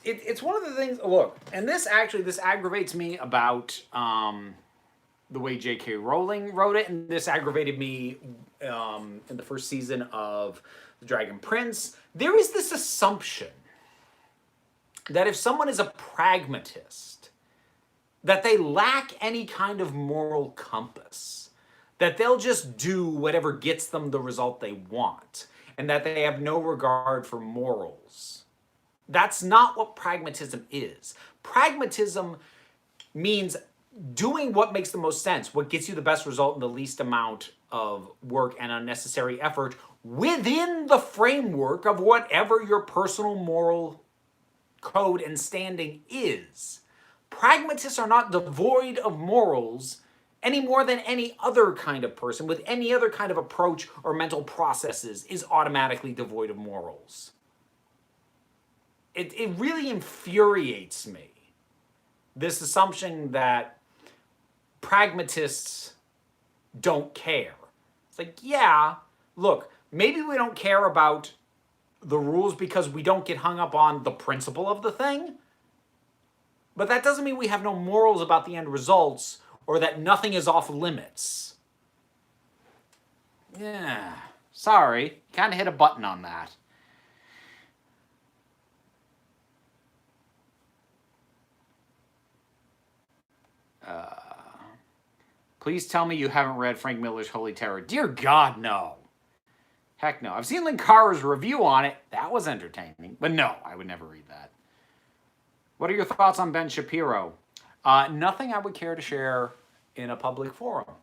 It's one of the things, look, and this aggravates me about the way J.K. Rowling wrote it, and this aggravated me in the first season of The Dragon Prince. There is this assumption that if someone is a pragmatist, that they lack any kind of moral compass, that they'll just do whatever gets them the result they want, and that they have no regard for morals. That's not what pragmatism is. Pragmatism means doing what makes the most sense, what gets you the best result in the least amount of work and unnecessary effort within the framework of whatever your personal moral code and standing is. Pragmatists are not devoid of morals any more than any other kind of person with any other kind of approach or mental processes is automatically devoid of morals. It really infuriates me, this assumption that pragmatists don't care. It's like, yeah, look, maybe we don't care about the rules because we don't get hung up on the principle of the thing, but that doesn't mean we have no morals about the end results or that nothing is off limits. Yeah, sorry, kind of hit a button on that. Please tell me you haven't read Frank Miller's Holy Terror. Dear God, no. Heck no. I've seen Linkara's review on it. That was entertaining. But no, I would never read that. What are your thoughts on Ben Shapiro? Nothing I would care to share in a public forum.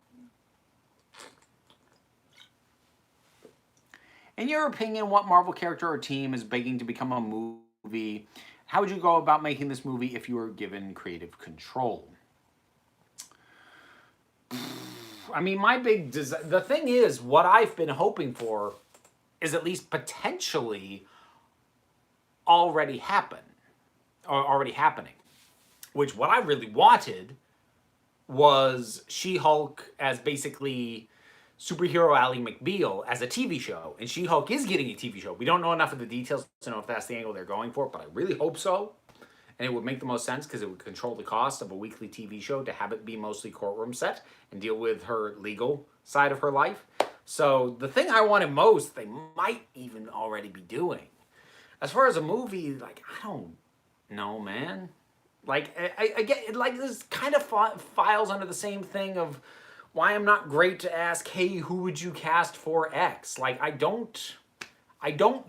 In your opinion, what Marvel character or team is begging to become a movie? How would you go about making this movie if you were given creative control? I mean, the thing is, what I've been hoping for is at least potentially already happening. Which what I really wanted was She-Hulk as basically superhero Ally McBeal as a TV show, and She-Hulk is getting a TV show. We don't know enough of the details to know if that's the angle they're going for, but I really hope so. And it would make the most sense because it would control the cost of a weekly TV show to have it be mostly courtroom set and deal with her legal side of her life. So the thing I wanted most, they might even already be doing. As far as a movie, like, I don't know, man. Like, I get, like, this kind of files under the same thing of why I'm not great to ask, hey, who would you cast for X? Like, I don't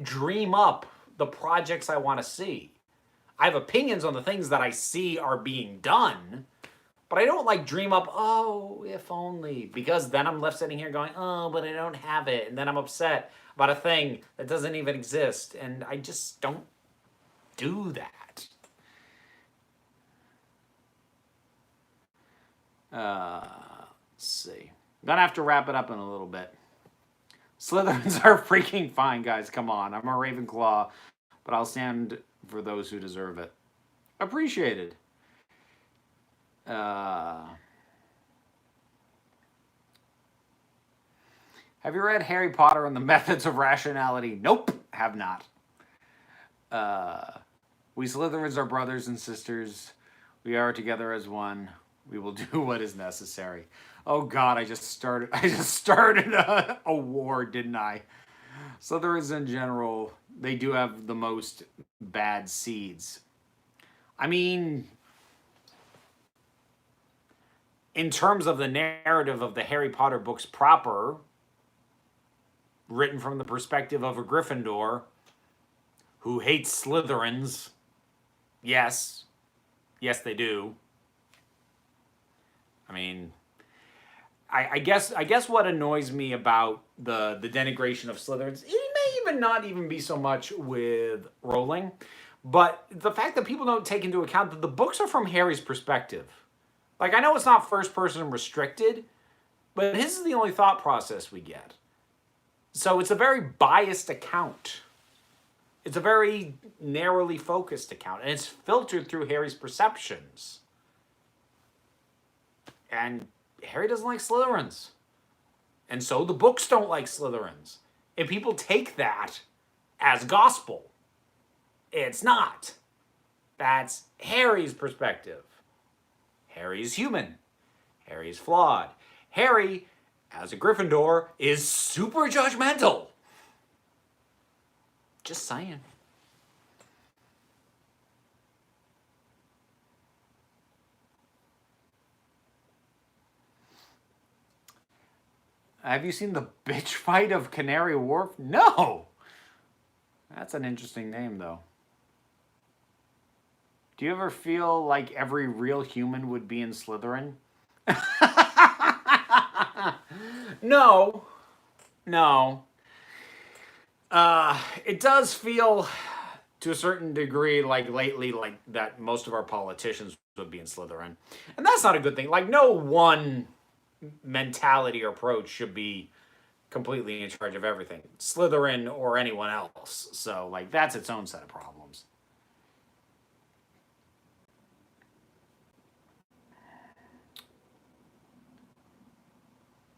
dream up the projects I want to see. I have opinions on the things that I see are being done, but I don't like dream up, oh, if only, because then I'm left sitting here going, oh, but I don't have it. And then I'm upset about a thing that doesn't even exist. And I just don't do that. Let's see. I'm gonna have to wrap it up in a little bit. Slytherins are freaking fine, guys. Come on. I'm a Ravenclaw, but I'll stand for those who deserve it. Appreciated. Have you read Harry Potter and the Methods of Rationality? Nope, have not. We Slytherins are brothers and sisters. We are together as one. We will do what is necessary. Oh God, I just started a war, didn't I? Slytherins in general, they do have the most bad seeds. I mean, in terms of the narrative of the Harry Potter books proper, written from the perspective of a Gryffindor who hates Slytherins, yes, they do. I mean, I guess what annoys me about the denigration of Slytherins, it may even not even be so much with Rowling, but the fact that people don't take into account that the books are from Harry's perspective. Like, I know it's not first person restricted, but his is the only thought process we get. So it's a very biased account. It's a very narrowly focused account, and it's filtered through Harry's perceptions. And Harry doesn't like Slytherins. And so the books don't like Slytherins. And people take that as gospel. It's not. That's Harry's perspective. Harry's human. Harry's flawed. Harry, as a Gryffindor, is super judgmental. Just saying. Have you seen the bitch fight of Canary Wharf? No! That's an interesting name, though. Do you ever feel like every real human would be in Slytherin? No. It does feel, to a certain degree, like lately, like that most of our politicians would be in Slytherin. And that's not a good thing. Like, no one mentality or approach should be completely in charge of everything. Slytherin or anyone else. So, like, that's its own set of problems.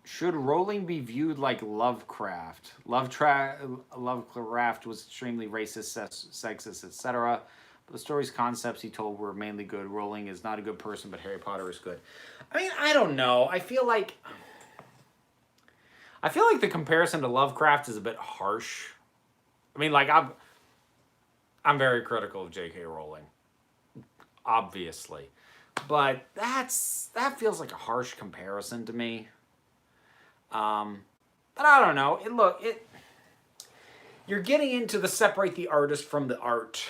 Should Rowling be viewed like Lovecraft? Lovecraft was extremely racist, sexist, etc. But the story's concepts he told were mainly good. Rowling is not a good person, but Harry Potter is good. I mean, I don't know. I feel like the comparison to Lovecraft is a bit harsh. I mean, like, I'm very critical of J.K. Rowling, obviously, but that feels like a harsh comparison to me. But I don't know. You're getting into the separate the artist from the art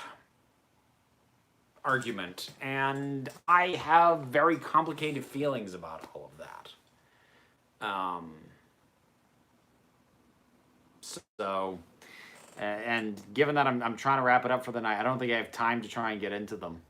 argument, and I have very complicated feelings about all of that. So, and given that I'm trying to wrap it up for the night, I don't think I have time to try and get into them.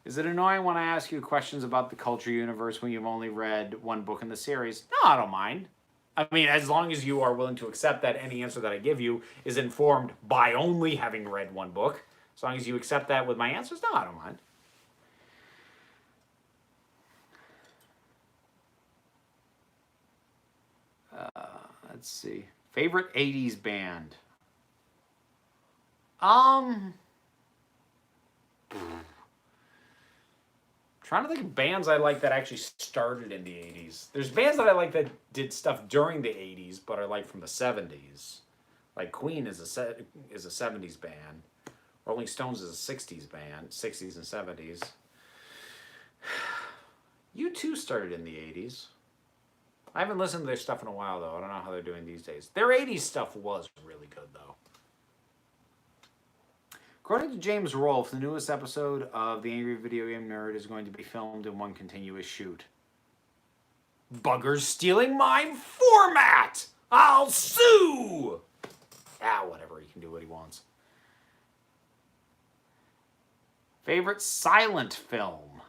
Is it annoying when I ask you questions about the culture universe when you've only read one book in the series? No, I don't mind. I mean, as long as you are willing to accept that any answer that I give you is informed by only having read one book. As long as you accept that with my answers, no, I don't mind. Let's see. Favorite 80s band? Trying to think of bands I like that actually started in the 80s. There's bands that I like that did stuff during the 80s, but are like from the 70s. Like Queen is a 70s band. Rolling Stones is a 60s band, 60s and 70s. U2 started in the 80s. I haven't listened to their stuff in a while, though. I don't know how they're doing these days. Their 80s stuff was really good, though. According to James Rolfe, the newest episode of The Angry Video Game Nerd is going to be filmed in one continuous shoot. Bugger's stealing my format! I'll sue! Ah, whatever. He can do what he wants. Favorite silent film?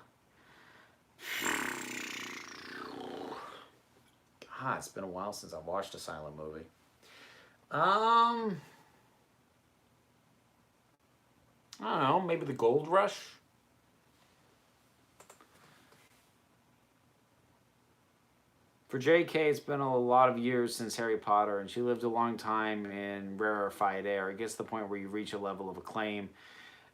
God, it's been a while since I've watched a silent movie. I don't know, maybe The Gold Rush? For JK, it's been a lot of years since Harry Potter, and she lived a long time in rarefied air. It gets to the point where you reach a level of acclaim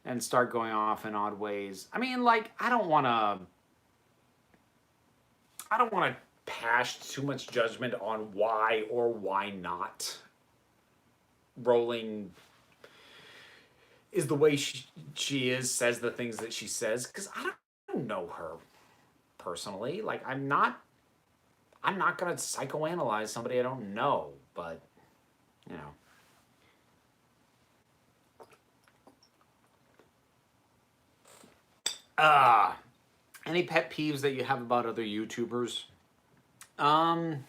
and start going off in odd ways. I mean, like, I don't want to pass too much judgment on why or why not Rowling is the way she is, says the things that she says, because I don't know her personally. Like, I'm not going to psychoanalyze somebody I don't know, but, you know. Any pet peeves that you have about other YouTubers? Not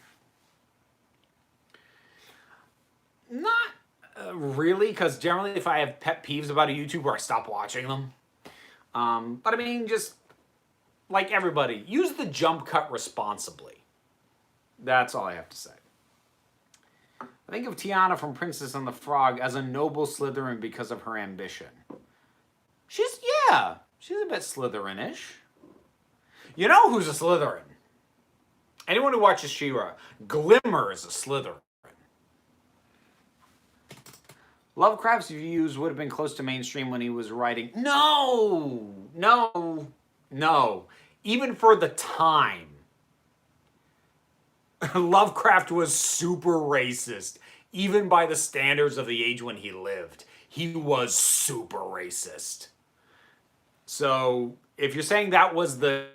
really, because generally if I have pet peeves about a YouTuber, I stop watching them. But I mean, just like everybody, use the jump cut responsibly. That's all I have to say. I think of Tiana from Princess and the Frog as a noble Slytherin because of her ambition. She's a bit Slytherin-ish. You know who's a Slytherin? Anyone who watches She-Ra. Glimmer is a Slytherin. Lovecraft's views would have been close to mainstream when he was writing. No. Even for the time. Lovecraft was super racist. Even by the standards of the age when he lived. He was super racist. So, if you're saying that was the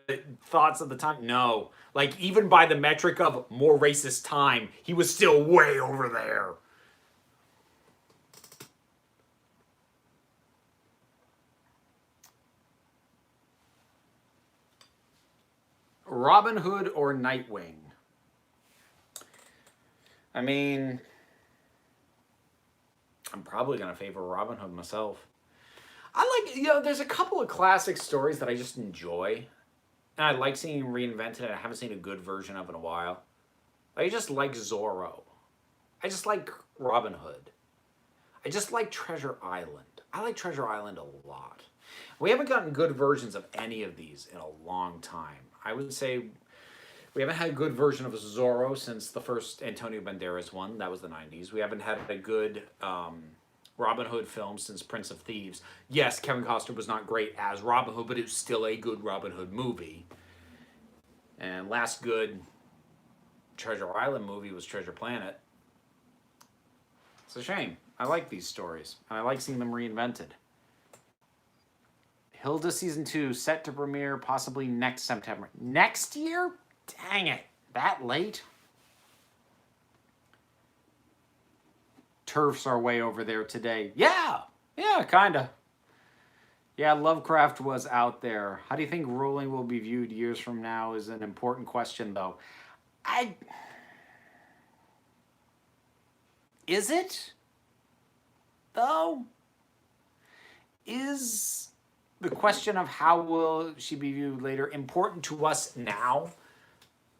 thoughts of the time, no. Like, even by the metric of more racist time, he was still way over there. Robin Hood or Nightwing? I mean, I'm probably going to favor Robin Hood myself. I like, there's a couple of classic stories that I just enjoy. And I like seeing reinvented, and I haven't seen a good version of in a while. I just like Zorro. I just like Robin Hood. I just like Treasure Island. I like Treasure Island a lot. We haven't gotten good versions of any of these in a long time. I would say we haven't had a good version of Zorro since the first Antonio Banderas one. That was the 90s. We haven't had a good Robin Hood film since Prince of Thieves. Yes, Kevin Costner was not great as Robin Hood, but it was still a good Robin Hood movie. And last good Treasure Island movie was Treasure Planet. It's a shame. I like these stories, and I like seeing them reinvented. Hilda Season 2 set to premiere possibly next September. Next year? Dang it. That late? Turfs are way over there today. Yeah, kinda. Yeah, Lovecraft was out there. How do you think Rowling will be viewed years from now is an important question, though. Is it? Though? Is the question of how will she be viewed later important to us now?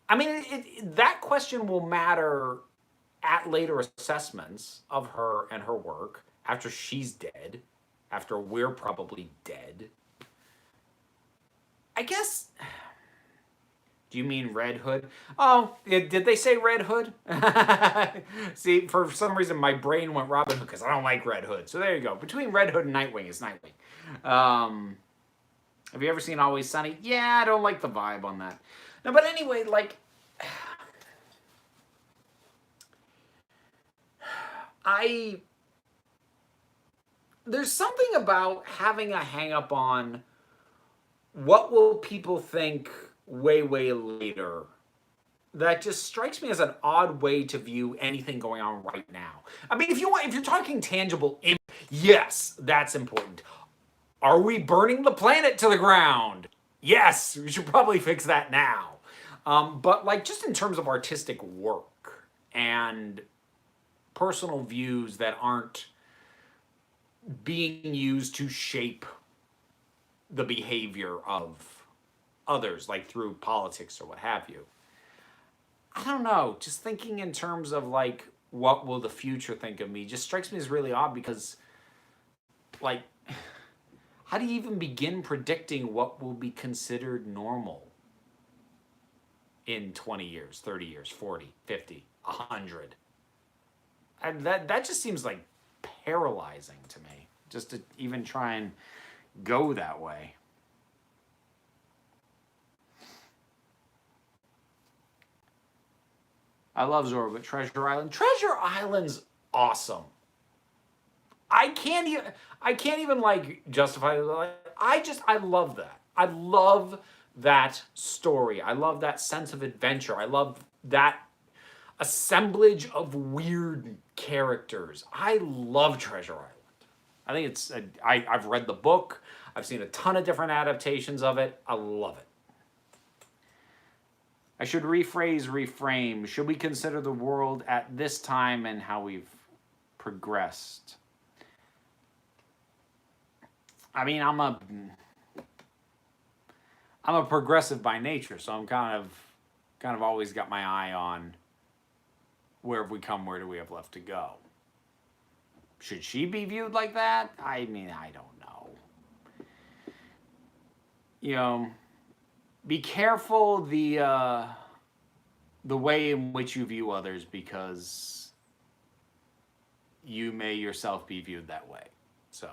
I mean, that question will matter at later assessments of her and her work after she's dead, after we're probably dead. I guess... Do you mean Red Hood? Oh, did they say Red Hood? See, for some reason my brain went Robin Hood because I don't like Red Hood. So there you go. Between Red Hood and Nightwing is Nightwing. Have you ever seen Always Sunny? Yeah, I don't like the vibe on that. No, but anyway, like... There's something about having a hang-up on what will people think way, way later that just strikes me as an odd way to view anything going on right now. I mean, if you're talking tangible, yes, that's important. Are we burning the planet to the ground? Yes, we should probably fix that now. But like just in terms of artistic work and personal views that aren't being used to shape the behavior of others, like through politics or what have you. I don't know, just thinking in terms of like, what will the future think of me just strikes me as really odd because, like, how do you even begin predicting what will be considered normal in 20 years, 30 years, 40, 50, 100? And that just seems like paralyzing to me, just to even try and go that way. I love Zorro, but Treasure Island's awesome. I can't even like justify it. Like, I love that. I love that story. I love that sense of adventure. I love that assemblage of weird characters. I love Treasure Island. I think it's I've read the book. I've seen a ton of different adaptations of it. I love it. I should reframe. Should we consider the world at this time and how we've progressed? I mean, I'm a progressive by nature, so I'm kind of always got my eye on where have we come, where do we have left to go. Should she be viewed like that? I mean, I don't know. You know, be careful the way in which you view others, because you may yourself be viewed that way. So,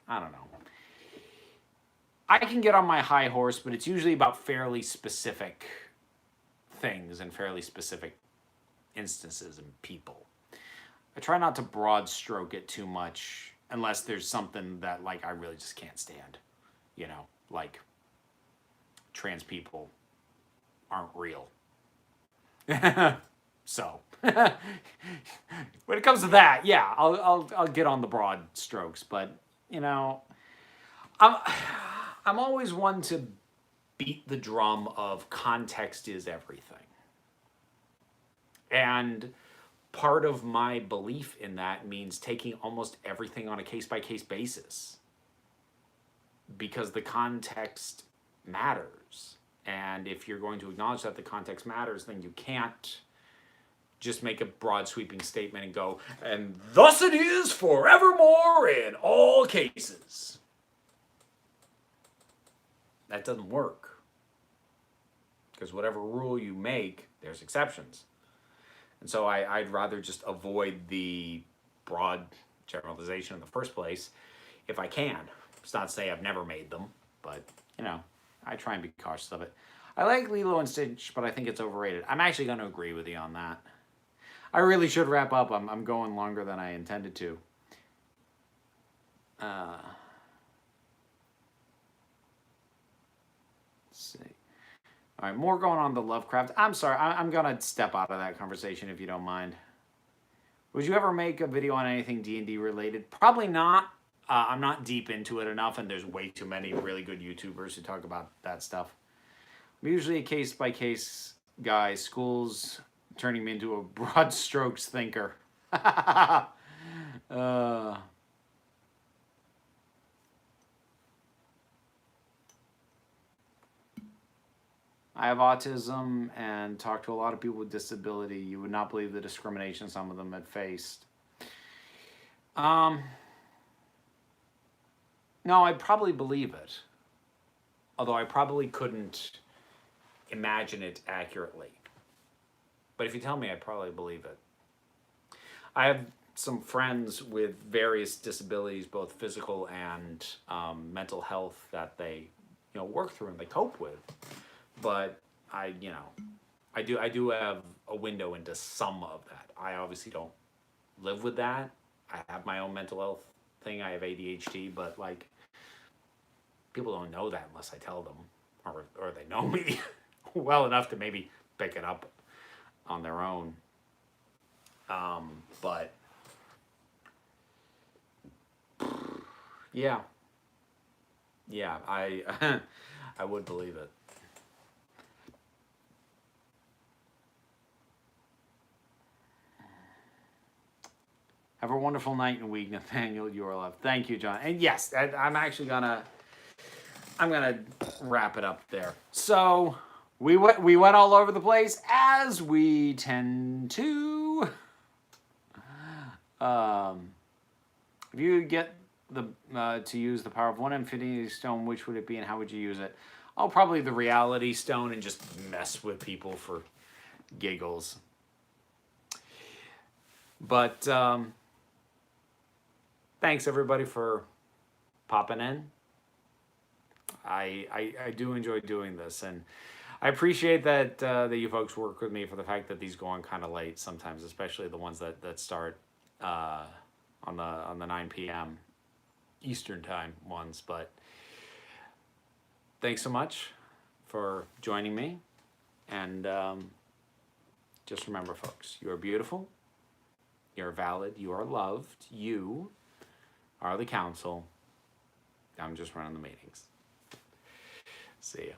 I don't know. I can get on my high horse, but it's usually about fairly specific things and fairly specific instances and people. I try not to broad stroke it too much unless there's something that like I really just can't stand. You know, like trans people aren't real. So when it comes to that, yeah, I'll get on the broad strokes, but you know, I'm always one to beat the drum of context is everything. And part of my belief in that means taking almost everything on a case-by-case basis, because the context matters. And if you're going to acknowledge that the context matters, then you can't just make a broad sweeping statement and go, and thus it is forevermore in all cases. That doesn't work. Because whatever rule you make, there's exceptions. And so I'd rather just avoid the broad generalization in the first place if I can. It's not to say I've never made them, but, you know, I try and be cautious of it. I like Lilo and Stitch, but I think it's overrated. I'm actually going to agree with you on that. I really should wrap up. I'm going longer than I intended to. Let's see. All right, more going on the Lovecraft. I'm sorry, I'm going to step out of that conversation if you don't mind. Would you ever make a video on anything D&D related? Probably not. I'm not deep into it enough, and there's way too many really good YouTubers who talk about that stuff. I'm usually a case-by-case guy. School's turning me into a broad strokes thinker. I have autism and talk to a lot of people with disability. You would not believe the discrimination some of them had faced. No, I'd probably believe it. Although I probably couldn't imagine it accurately. But if you tell me, I'd probably believe it. I have some friends with various disabilities, both physical and mental health, that they, work through and they cope with. But I do have a window into some of that. I obviously don't live with that. I have my own mental health thing. I have ADHD, but like, people don't know that unless I tell them, or they know me well enough to maybe pick it up on their own. But yeah, I I would believe it. Have a wonderful night and week, Nathaniel. You are loved. Thank you, John. And yes, I'm actually I'm gonna wrap it up there. So we went all over the place, as we tend to. If you get the to use the power of one Infinity Stone, which would it be, and how would you use it? Oh, probably the Reality Stone, and just mess with people for giggles. But thanks everybody for popping in. I do enjoy doing this, and I appreciate that that you folks work with me for the fact that these go on kind of late sometimes, especially the ones that start on the 9 p.m. Eastern time ones. But thanks so much for joining me, and just remember, folks, you are beautiful, you're valid, you are loved, you are the council. I'm just running the meetings. See ya.